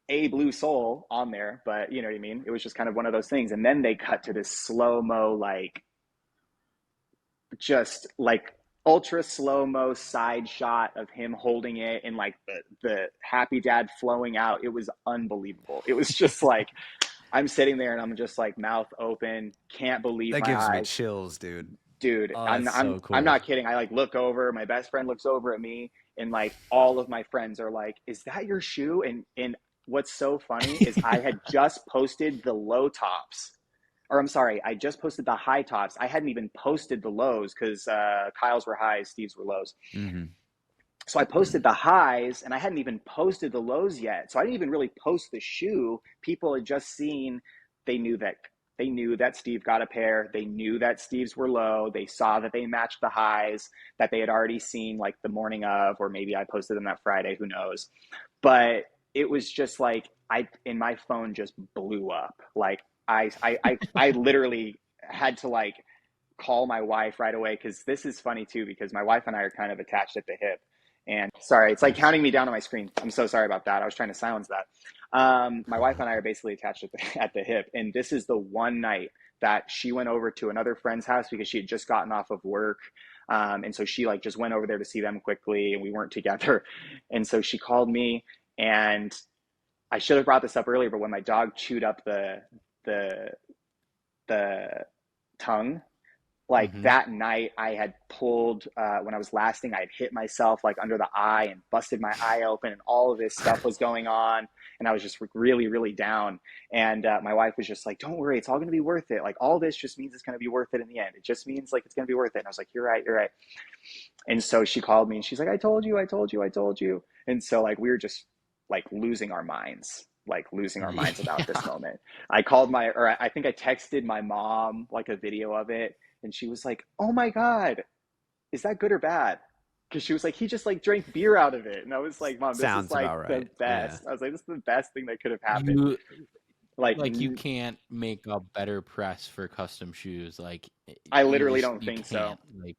a blue sole on there, but you know what I mean? It was just kind of one of those things. And then they cut to this slow-mo, just like ultra slow-mo side shot of him holding it, and like the happy dad flowing out. It was unbelievable. It was just like, I'm sitting there and I'm just like mouth open, can't believe That my gives me eyes. chills, dude. Dude, Oh, I'm that's so cool. I'm not kidding. I like look over, my best friend looks over at me, and like all of my friends are like, "Is that your shoe?" And what's so funny is I had just posted the low tops. Or I'm sorry, I just posted the high tops. I hadn't even posted the lows because Kyle's were highs, Steve's were lows. Mm-hmm. So I posted the highs and I hadn't even posted the lows yet. So I didn't even really post the shoe. People had just seen, they knew that Steve got a pair. They knew that Steve's were low. They saw that they matched the highs that they had already seen like the morning of, or maybe I posted them that Friday, who knows. But it was just like, and my phone just blew up. Like I literally had to like call my wife right away, because this is funny too, because my wife and I are kind of attached at the hip. And sorry, it's like counting me down on my screen. I'm so sorry about that. I was trying to silence that. My wife and I are basically attached at the hip. And this is the one night that she went over to another friend's house because she had just gotten off of work. And so she like just went over there to see them quickly, and we weren't together. And so she called me, and I should have brought this up earlier, but when my dog chewed up the tongue, like that night I had pulled, when I was lasting, I had hit myself like under the eye and busted my eye open, and all of this stuff was going on. And I was just really, really down. And my wife was just like, don't worry, it's all going to be worth it. Like all this just means it's going to be worth it in the end. It just means like, it's going to be worth it. And I was like, you're right, you're right. And so she called me and she's like, I told you. And so like, we were just like losing our minds about this moment. I think I texted my mom like a video of it, and she was like, oh my God, is that good or bad? Because she was like, he just like drank beer out of it. And I was like, Mom, this Sounds is like about the right. best. Yeah. I was like, this is the best thing that could have happened. You can't make a better press for custom shoes. Like I literally don't think so. Like,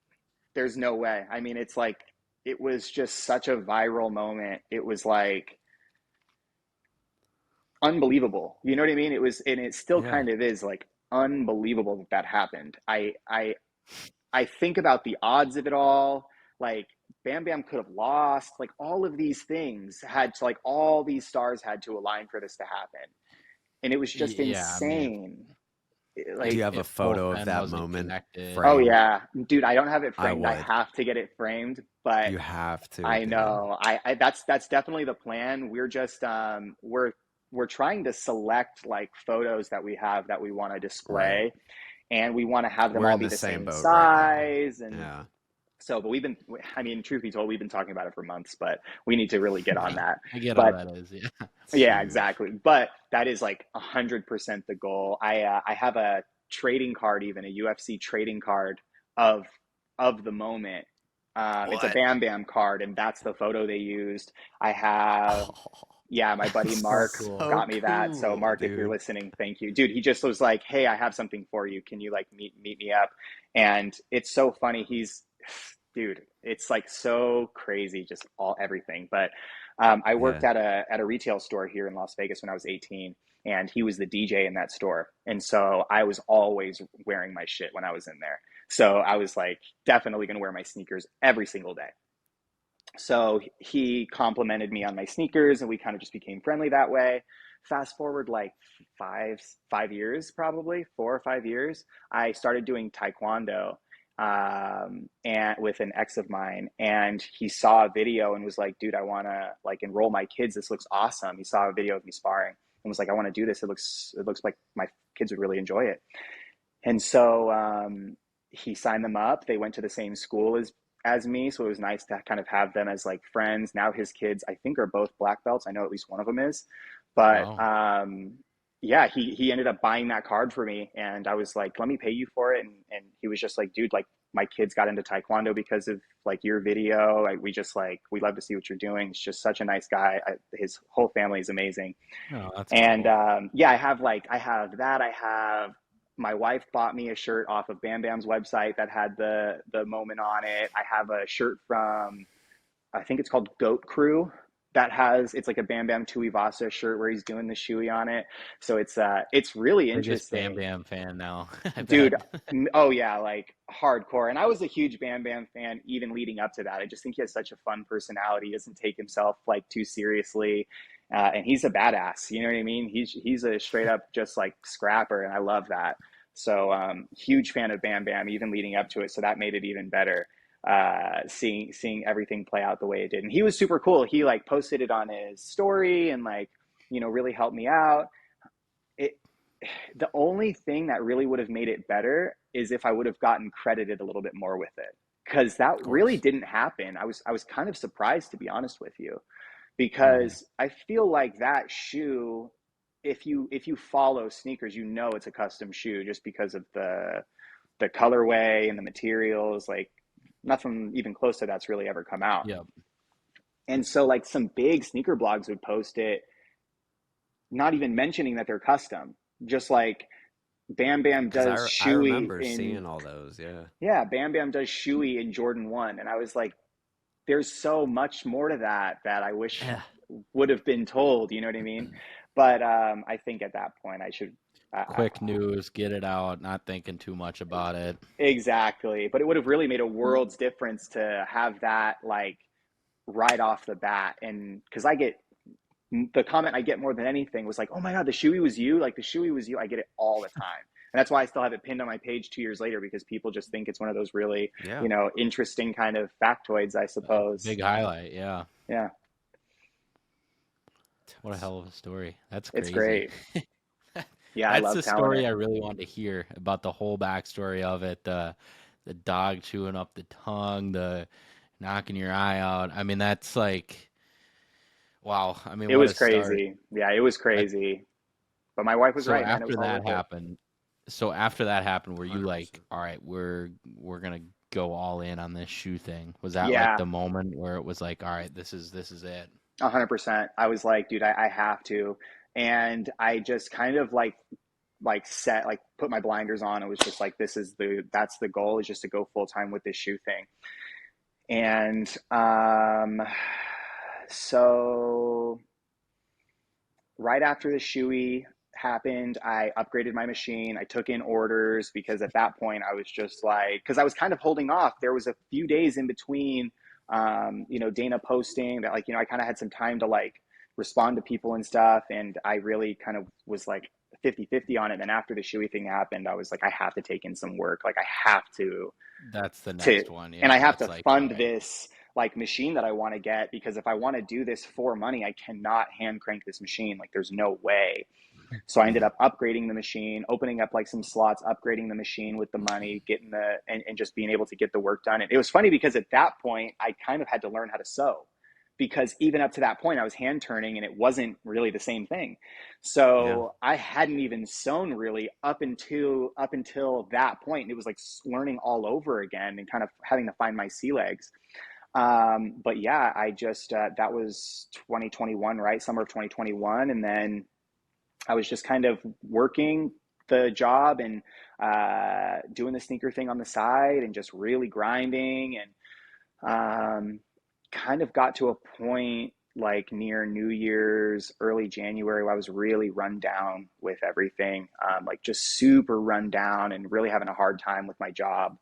there's no way. I mean, it's like, it was just such a viral moment. It was like unbelievable. You know what I mean? It was, and it still kind of is like unbelievable that happened. I think about the odds of it all. Like Bam Bam could have lost. Like all of these things had to, like all these stars had to align for this to happen, and it was just insane. Like, do you have a photo of that moment? Oh yeah, dude, I don't have it framed. I would. have to get it framed, but You have to. I dude. know. I that's definitely the plan. We're just we're trying to select like photos that we have that we want to display. Right. And we want to have them We're all in be the the same same boat size. right now. And Yeah. so, but truth be told, we've been talking about it for months, but we need to really get on that. I get but, all that is, yeah. Yeah, exactly. But that is like 100% the goal. I have a trading card, even a UFC trading card of the moment. It's a Bam Bam card, and that's the photo they used. I have, yeah, my buddy Mark got me that. So Mark, dude, if you're listening, thank you. Dude, he just was like, hey, I have something for you. Can you like meet me up? And it's so funny. Dude, it's like so crazy, just everything. But I worked at a retail store here in Las Vegas when I was 18, and he was the DJ in that store. And so I was always wearing my shit when I was in there. So I was like definitely going to wear my sneakers every single day. So he complimented me on my sneakers, and we kind of just became friendly that way. Fast forward like 5 years, probably 4 or 5 years, I started doing Taekwondo and with an ex of mine, and he saw a video and was like, dude, I want to like enroll my kids. This looks awesome. He saw a video of me sparring and was like, I want to do this. It looks like my kids would really enjoy it. And so he signed them up. They went to the same school as me, so it was nice to kind of have them as like friends. Now his kids, I think, are both black belts. I know at least one of them is. But yeah, he ended up buying that card for me, and I was like, let me pay you for it. And he was just like, dude, like my kids got into taekwondo because of like your video. We just like, we love to see what you're doing. He's just such a nice guy. His whole family is amazing. Oh, that's And cool. yeah, I have that. I have my wife bought me a shirt off of Bam Bam's website that had the moment on it. I have a shirt from, I think it's called Goat Crew, that has, it's like a Bam Bam Tuivasa shirt where he's doing the shoey on it. So it's really Biggest Bam interesting. Bam fan now, I Dude, bet. oh yeah, like hardcore. And I was a huge Bam Bam fan even leading up to that. I just think he has such a fun personality. He doesn't take himself like too seriously. And he's a badass, you know what I mean? He's a straight up just like scrapper, and I love that. So huge fan of Bam Bam even leading up to it. So that made it even better, seeing everything play out the way it did. And he was super cool. He like posted it on his story and like, really helped me out. It The only thing that really would have made it better is if I would have gotten credited a little bit more with it, because that Of really course. didn't happen. I was kind of surprised, to be honest with you, Hmm. because I feel like that shoe, if you follow sneakers, it's a custom shoe just because of the colorway and the materials. Like nothing even close to that's really ever come out. Yep. And so like some big sneaker blogs would post it, not even mentioning that they're custom. Just like Bam Bam Because does I shoey remember in, seeing all those. Yeah. yeah, Bam Bam does shoey in Jordan 1. And I was like, there's so much more to that I wish Yeah. would have been told, you know what I mean? But I think at that point I should, Quick news, get it out, not thinking too much about it. exactly. But it would have really made a world's difference to have that like right off the bat. And because the comment I get more than anything was like, "Oh my God, the shoey was you!" Like the shoey was you. I get it all the time, and that's why I still have it pinned on my page 2 years later, because people just think it's one of those really, Yeah. interesting kind of factoids, I suppose. Big highlight, yeah. Yeah, What a hell of a story. That's it's crazy. great. Yeah, I That's love the telling story it. I really wanted to hear about the whole backstory of it. The dog chewing up the tongue, the knocking your eye out. I mean, that's like, wow. I mean, It what was a start. crazy. Yeah, it was That, crazy. But my wife was so right, man. It after was all that worth it. happened, so after that happened, were you like, 100%. all right, we're gonna go all in on this shoe thing? Was that like Yeah, the moment where it was like, all right, this is it? 100%. I was like, dude, I have to. And I just kind of like set like put my blinders on. It was just like, that's the goal, is just to go full time with this shoe thing. And so right after the shoey happened, I upgraded my machine. I took in orders because at that point I was just like, because I was kind of holding off. There was a few days in between, Dana posting that, like, I kind of had some time to like respond to people and stuff. And I really kind of was like 50-50 on it. And after the shoey thing happened, I was like, I have to take in some work. Like I have That's the to next one. and I Yeah, have it's to like, all fund right. this like machine that I want to get, because if I want to do this for money, I cannot hand crank this machine. Like there's no way. So I ended up upgrading the machine, opening up like some slots, upgrading the machine with the money, getting and just being able to get the work done. And it was funny because at that point I kind of had to learn how to sew, because even up to that point I was hand turning and it wasn't really the same thing. Yeah. So I hadn't even sewn really up until that point. It was like learning all over again and kind of having to find my sea legs. But yeah, I just that was 2021, right? Summer of 2021, and then I was just kind of working the job and doing the sneaker thing on the side and just really grinding, and kind of got to a point like near New Year's, early January, where I was really run down with everything, like just super run down and really having a hard time with my job.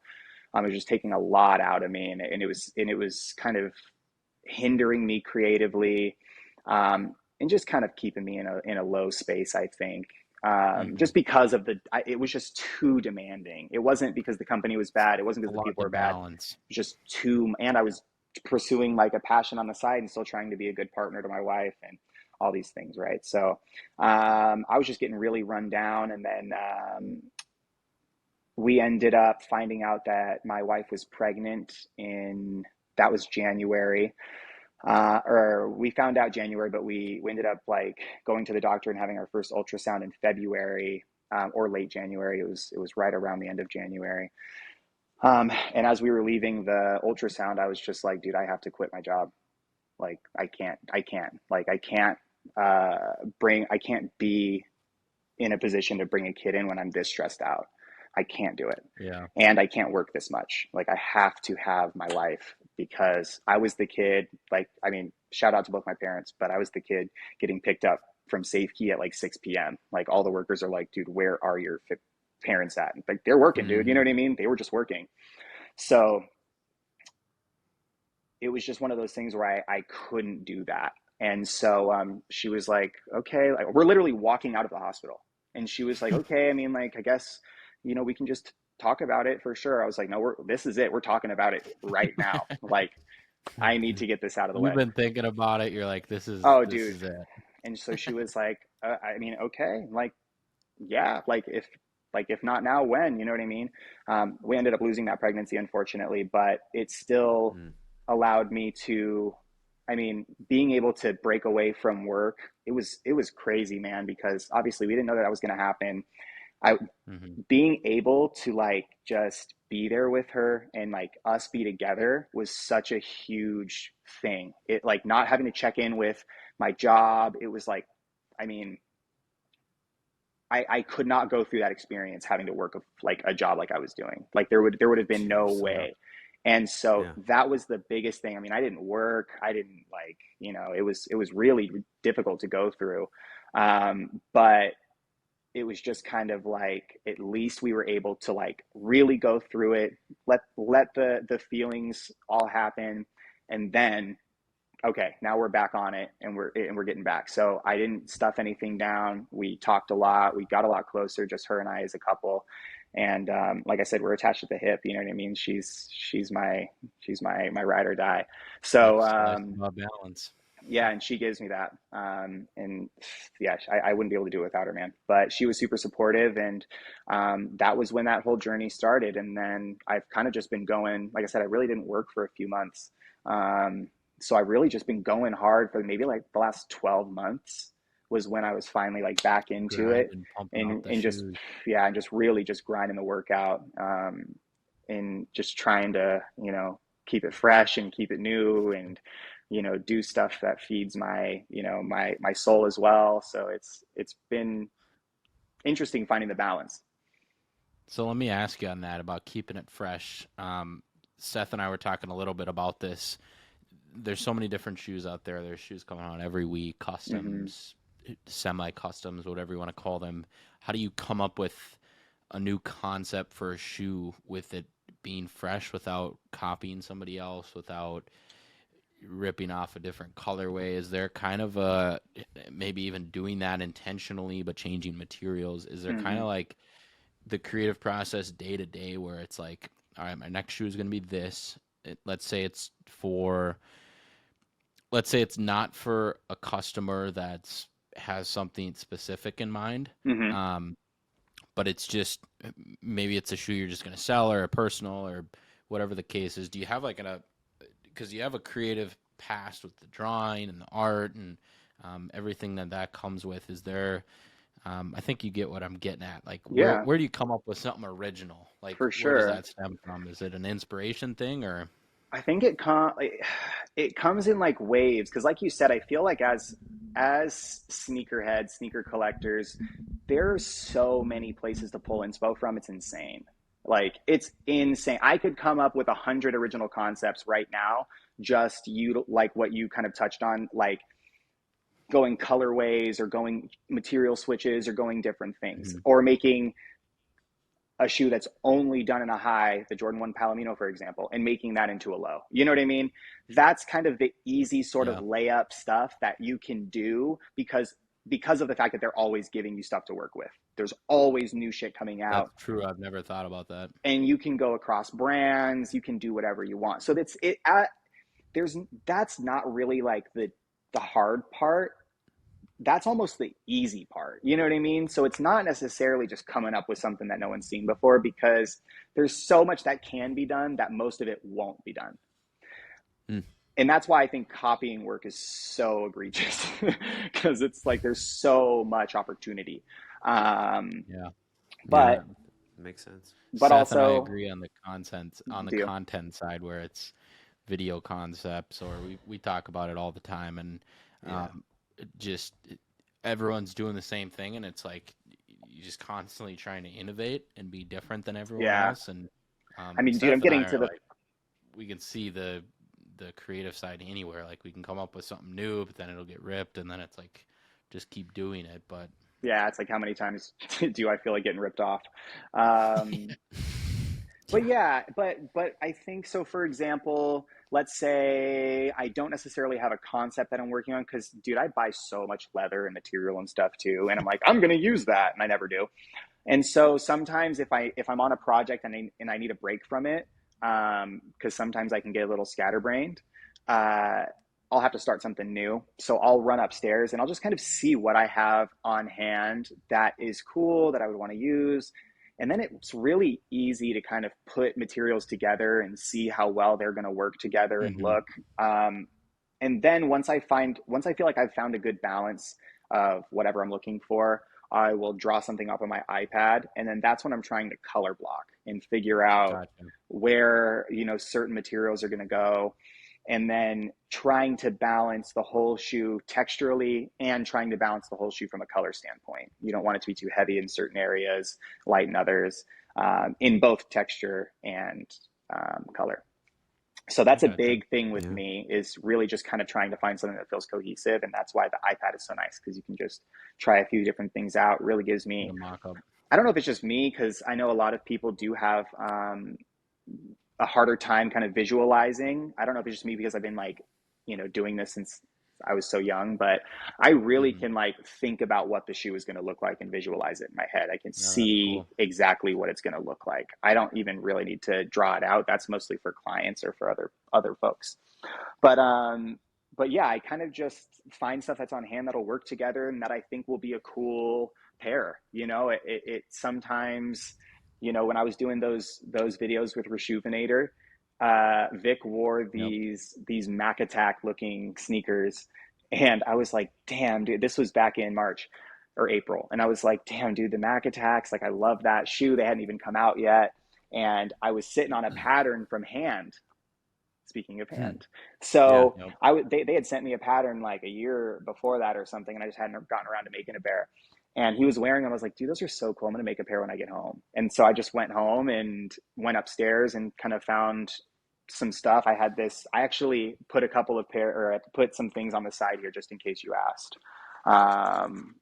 It was just taking a lot out of me, and it was kind of hindering me creatively, and just kind of keeping me in a low space, I think. Hmm. Just because it was just too demanding. It wasn't because the company was bad. It wasn't A because the lot people to were bad. It balance. was just too, and I was pursuing like a passion on the side and still trying to be a good partner to my wife and all these things, right? So I was just getting really run down, and then we ended up finding out that my wife was pregnant in that was January. or we found out January, but we ended up like going to the doctor and having our first ultrasound in February, or late January. It was right around the end of January. And as we were leaving the ultrasound, I was just like, dude, I have to quit my job. Like, I can't be in a position to bring a kid in when I'm this stressed out. I can't do it. Yeah. And I can't work this much. Like, I have to have my life, because I was the kid, like, I mean, shout out to both my parents, but I was the kid getting picked up from safety at like 6 p.m. Like, all the workers are like, dude, where are your parents at? Like, they're working, dude. You know what I mean? They were just working. So it was just one of those things where I couldn't do that. And so she was like, okay, like, we're literally walking out of the hospital. And she was like, okay, I mean, like, I guess, we can just talk about it for sure. I was like, no, this is it. We're talking about it right now. Like, I need to get this out of the way. You've been thinking about it. You're like, this is dude. is it. And so she was like, I mean, okay, like, yeah, like if not now, when? You know what I mean? We ended up losing that pregnancy, unfortunately, but it still allowed me to, I mean, being able to break away from work. It was crazy, man, because obviously we didn't know that was going to happen. Being able to like just be there with her and like us be together was such a huge thing. It, like, not having to check in with my job. It was like, I mean, I could not go through that experience having to work like a job like I was doing. Like, there would have been no way. And so that was the biggest thing. I mean, I didn't work. I didn't, like, it was really difficult to go through. But it was just kind of like, at least we were able to like really go through it, let the feelings all happen. And then, okay, now we're back on it, and we're getting back. So I didn't stuff anything down. We talked a lot. We got a lot closer, just her and I as a couple. And like I said, we're attached at the hip. You know what I mean? She's my ride or die. So balance. yeah, and she gives me that. And yeah, I wouldn't be able to do it without her, man. But she was super supportive, and that was when that whole journey started. And then I've kind of just been going. Like I said, I really didn't work for a few months. So I've really just been going hard for maybe like the last 12 months was when I was finally like back into it, and just, yeah, and just really just grinding the workout, and just trying to, keep it fresh and keep it new, and, do stuff that feeds my, my soul as well. So it's been interesting finding the balance. So let me ask you on that about keeping it fresh. Seth and I were talking a little bit about this. There's so many different shoes out there. There's shoes coming out every week, customs, semi-customs, whatever you want to call them. How do you come up with a new concept for a shoe with it being fresh without copying somebody else, without ripping off a different colorway? Is there kind of a, maybe even doing that intentionally but changing materials? Is there kind of like the creative process day to day where it's like, all right, my next shoe is going to be this. Let's say it's not for a customer that has something specific in mind, but it's just, maybe it's a shoe you're just going to sell, or a personal, or whatever the case is. Do you have like because you have a creative past with the drawing and the art and everything that comes with, is there, I think you get what I'm getting at. Like, where do you come up with something original? Like, for sure, where does that stem from? Is it an inspiration thing, or? I think it comes in like waves, because like you said, I feel like as sneakerheads, sneaker collectors, there's so many places to pull inspo from. It's insane. Like, it's insane. I could come up with 100 original concepts right now, just like what you kind of touched on, like going colorways or going material switches or going different things, or making a shoe that's only done in a high, the Jordan 1 Palomino, for example, and making that into a low. You know what I mean? That's kind of the easy sort of layup stuff that you can do, because of the fact that they're always giving you stuff to work with. There's always new shit coming out. That's true. I've never thought about that. And you can go across brands, you can do whatever you want. So that's not really like the hard part. That's almost the easy part. You know what I mean? So it's not necessarily just coming up with something that no one's seen before, because there's so much that can be done that most of it won't be done. and that's why I think copying work is so egregious because it's like there's so much opportunity. Um, Yeah. Yeah, but makes sense. but Seth and I also agree on the do content side where it's video concepts, or we talk about it all the time, and Yeah. it just everyone's doing the same thing, and it's like you just constantly trying to innovate and be different than everyone yeah. else. And I mean, dude, I'm Seth and getting I to are the like we can see the creative side anywhere. Like we can come up with something new, but then it'll get ripped, and then it's like just keep doing it. But yeah. It's like how many times do I feel like getting ripped off? Um, but Yeah. yeah, but I think so. For example, let's say I don't necessarily have a concept that I'm working on because, dude, I buy so much leather and material and stuff too, and I'm like, I'm gonna use that, and I never do. And so sometimes if I'm on a project and I need a break from it, because sometimes I can get a little scatterbrained, uh, I'll have to start something new. So I'll run upstairs and I'll just kind of see what I have on hand that is cool that I would want to use. And then it's really easy to kind of put materials together and see how well they're going to work together and hmm look. Um, and then once I feel like I've found a good balance of whatever I'm looking for, I will draw something up on my iPad, and then that's when I'm trying to color block and figure out gotcha. where, certain materials are going to go, and then trying to balance the whole shoe texturally and trying to balance the whole shoe from a color standpoint. You don't want it to be too heavy in certain areas, light in others, in both texture and color. So I that's a gotcha. big thing with Yeah. me, is really just kind of trying to find something that feels cohesive, and that's why the iPad is so nice because you can just try a few different things out. It really gives Get me, a mock up. I don't know if it's just me because I know a lot of people do have a harder time kind of visualizing. I don't know if it's just me because I've been like, doing this since I was so young, but I really hmm can like think about what the shoe is going to look like and visualize it in my head. I can No, that's see cool. exactly what it's going to look like. I don't even really need to draw it out. That's mostly for clients or for other folks. But but yeah, I kind of just find stuff that's on hand that'll work together and that I think will be a cool pair. It sometimes, when I was doing those videos with Reshoevinator, Vic wore Yep. these Mac Attack looking sneakers, and I was like, damn, dude, this was back in March or April, and I was like, damn, dude, the Mac Attacks, like I love that shoe. They hadn't even come out yet, and I was sitting on a pattern from Hand. Speaking of Hmm. Hand, Yeah. so Yep. they had sent me a pattern like a year before that or something, and I just hadn't gotten around to making a pair. And he was wearing them. I was like, dude, those are so cool. I'm gonna make a pair when I get home. And so I just went home and went upstairs and kind of found some stuff. I had this. I actually put a couple of or I put some things on the side here just in case you asked. Um,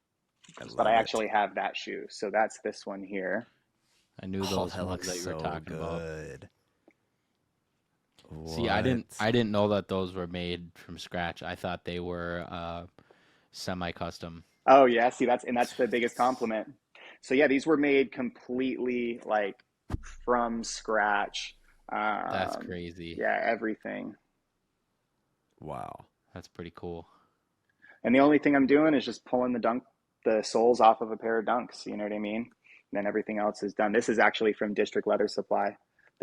I but I love it. actually have that shoe. So that's this one here. I knew Oh, those that ones looks that you were so talking about. good. See, What? I didn't know that those were made from scratch. I thought they were semi-custom. Oh yeah, see that's the biggest compliment. So yeah, these were made completely like from scratch. That's Um, crazy. yeah, everything. Wow. That's pretty cool. And the only thing I'm doing is just pulling the soles off of a pair of Dunks. You know what I mean? And then everything else is done. This is actually from District Leather Supply.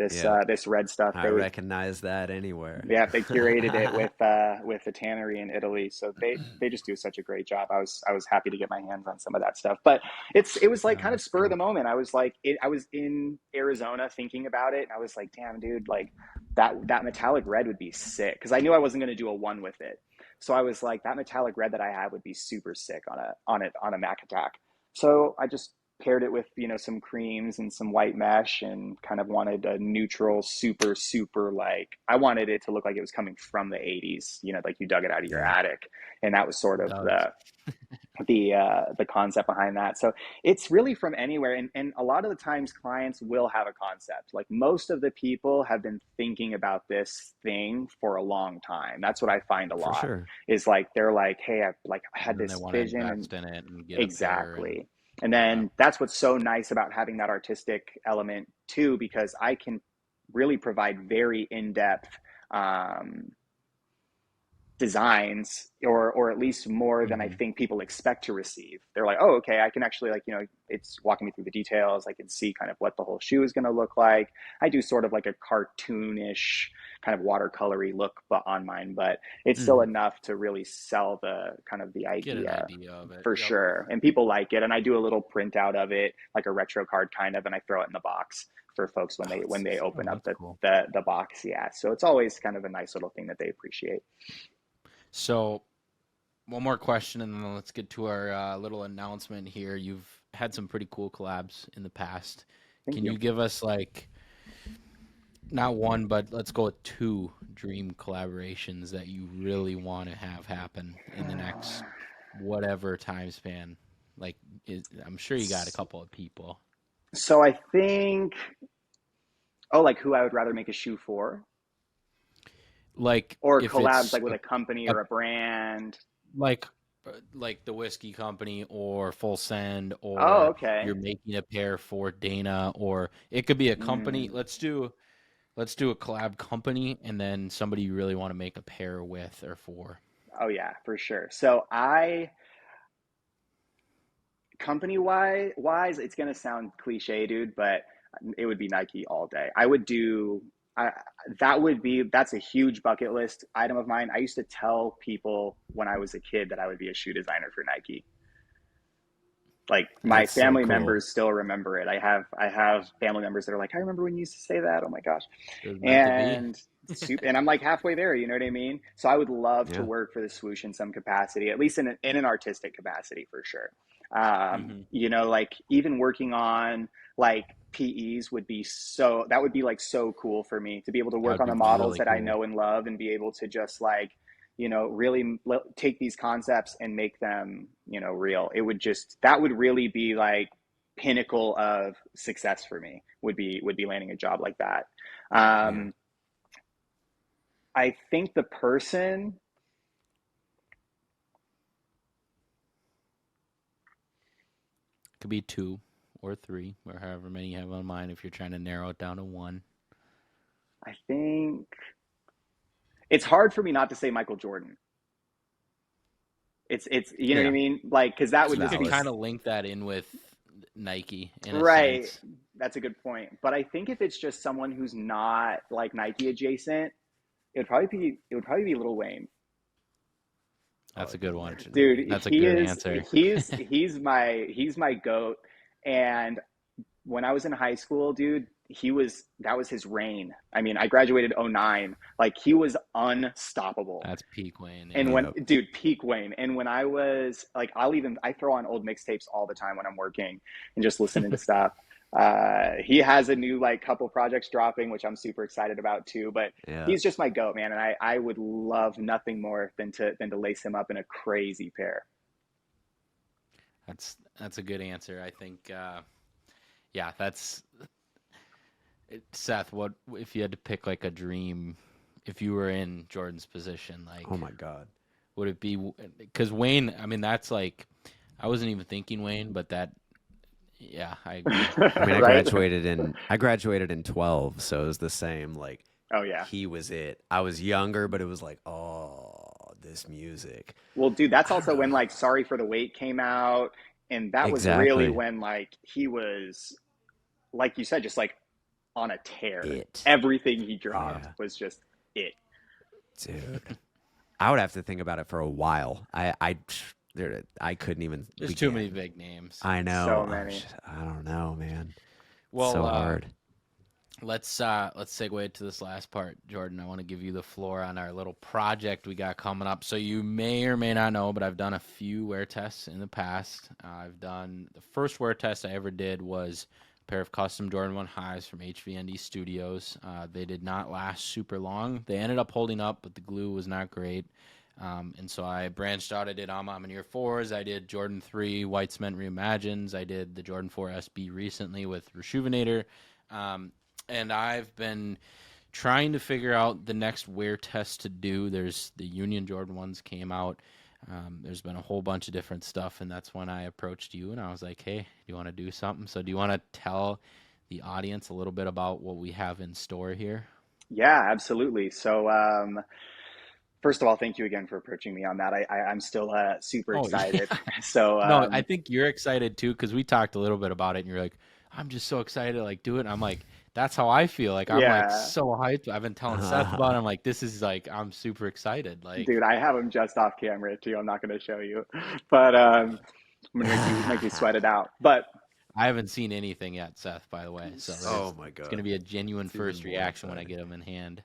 Yeah. This red stuff. I recognize that anywhere. Yeah, they curated it with the tannery in Italy, so they just do such a great job. I was happy to get my hands on some of that stuff, but it was like No, kind of that's spur of the cool. moment. I was in Arizona thinking about it, and I was like, damn, dude, like that metallic red would be sick because I knew I wasn't going to do a one with it. So I was like, that metallic red that I have would be super sick on a Mac Attack. So I just paired it with some creams and some white mesh and kind of wanted a neutral super like I wanted it to look like it was coming from the 80s, like you dug it out of your Yeah. attic, and that was sort It of does. the concept behind that. So it's really from anywhere, and a lot of the times clients will have a concept. Like most of the people have been thinking about this thing for a long time. That's what I find a For lot, sure. is like they're like, hey, I And had then they this want to vision, and invest in it and get a pair and exactly. And yeah. then that's what's so nice about having that artistic element too, because I can really provide very in-depth um, designs, or at least more than I hmm think people expect to receive. They're like, oh, okay, I can actually, like, it's walking me through the details. I can see kind of what the whole shoe is going to look like. I do sort of like a cartoonish kind of watercolory look but on mine, but it's still enough to really sell the kind of the Get an idea idea of it. for Yep. sure. And people like it. And I do a little printout of it, like a retro card kind of, and I throw it in the box for folks when they open up Cool. the box. Yeah. So it's always kind of a nice little thing that they appreciate. So one more question, and then let's get to our little announcement here. You've had some pretty cool collabs in the past. Thank Can you. you give us like not one, but let's go with 2 dream collaborations that you really want to have happen in the next whatever time span? Like, I'm sure you got a couple of people. So I think, like who I would rather make a shoe for, Like, or if collabs it's like with a company or a brand. like the whiskey company or Full Send, or Oh, okay. you're making a pair for Dana, or it could be a company. Let's do a collab company, and then somebody you really want to make a pair with or for. Oh yeah, for sure. So company wise, it's gonna sound cliche, dude, but it would be Nike all day. I would do. That's a huge bucket list item of mine. I used to tell people when I was a kid that I would be a shoe designer for Nike. Like my That's so family cool. members still remember it. I have family members that are like, I remember when you used to say that. Oh my gosh. It was meant to be. And I'm like halfway there, you know what I mean? So I would love to Yeah. work for the swoosh in some capacity, at least in an artistic capacity for sure. You know, like even working on like PEs that would be like so cool for me to be able to work on would the be models really that I cool. know and love, and be able to just like, you know, really take these concepts and make them, you know, real. That would really be like pinnacle of success for me, would be landing a job like that. Yeah. I think the person, Could be 2 or 3 or however many you have on mind if you're trying to narrow it down to one. I think it's hard for me not to say Michael Jordan. It's you know what I mean? Like, because that would You just can be kind of link that in with Nike in a right. sense. That's a good point. But I think if it's just someone who's not like Nike adjacent, it would probably be Lil Wayne. That's a good one, Dude. That's a good answer. He's my goat. And when I was in high school, dude, that was his reign. I mean, I graduated 09. Like, he was unstoppable. That's peak Wayne. And peak Wayne. And when I was like, I throw on old mixtapes all the time when I'm working and just listening to stuff. He has a new like couple projects dropping, which I'm super excited about too. But he's just my goat, man. And I would love nothing more than to lace him up in a crazy pair. That's a good answer. I think. Yeah, that's Seth. What if you had to pick like a dream? If you were in Jordan's position, like, Oh my God. would it be? Because Wayne, I mean, that's like, I wasn't even thinking Wayne, but that, yeah, I agree. I mean, Right? I graduated in 12, so it was the same. Like, Oh yeah. he was it. I was younger, but it was like, oh, this music. Well, dude, that's also when like Sorry for the Wait came out, and that was really when like he was, like you said, just like on a tear. Everything he dropped was just it. Dude, I would have to think about it for a while. I couldn't even. There's too many big names. I know. So many. I don't know, man. Well, so hard. Let's segue to this last part, Jordan. I want to give you the floor on our little project we got coming up. So you may or may not know, but I've done a few wear tests in the past. The first wear test I ever did was a pair of custom Jordan 1 highs from HVND Studios. They did not last super long. They ended up holding up, but the glue was not great. And so I branched out. I did Amaneer 4s. I did Jordan 3 White Cement Reimagines. I did the Jordan 4 SB recently with Rejuvenator. And I've been trying to figure out the next wear test to do. There's the Union Jordan 1s came out. There's been a whole bunch of different stuff, and that's when I approached you, and I was like, hey, do you want to do something? So do you want to tell the audience a little bit about what we have in store here? Yeah, absolutely. So first of all, thank you again for approaching me on that. I'm still super excited. Yeah. So no, I think you're excited too, because we talked a little bit about it, and you're like, I'm just so excited to like do it. And I'm like, that's how I feel. Like I'm like Yeah. so hyped. I've been telling Seth about it. I'm like, this is like I'm super excited. Like Dude, I have them just off camera too. I'm not going to show you, but I'm going to make you sweat it out. But I haven't seen anything yet, Seth, by the way. So Oh my it's gonna God. be a genuine It's even first more reaction when I exciting. get them in hand.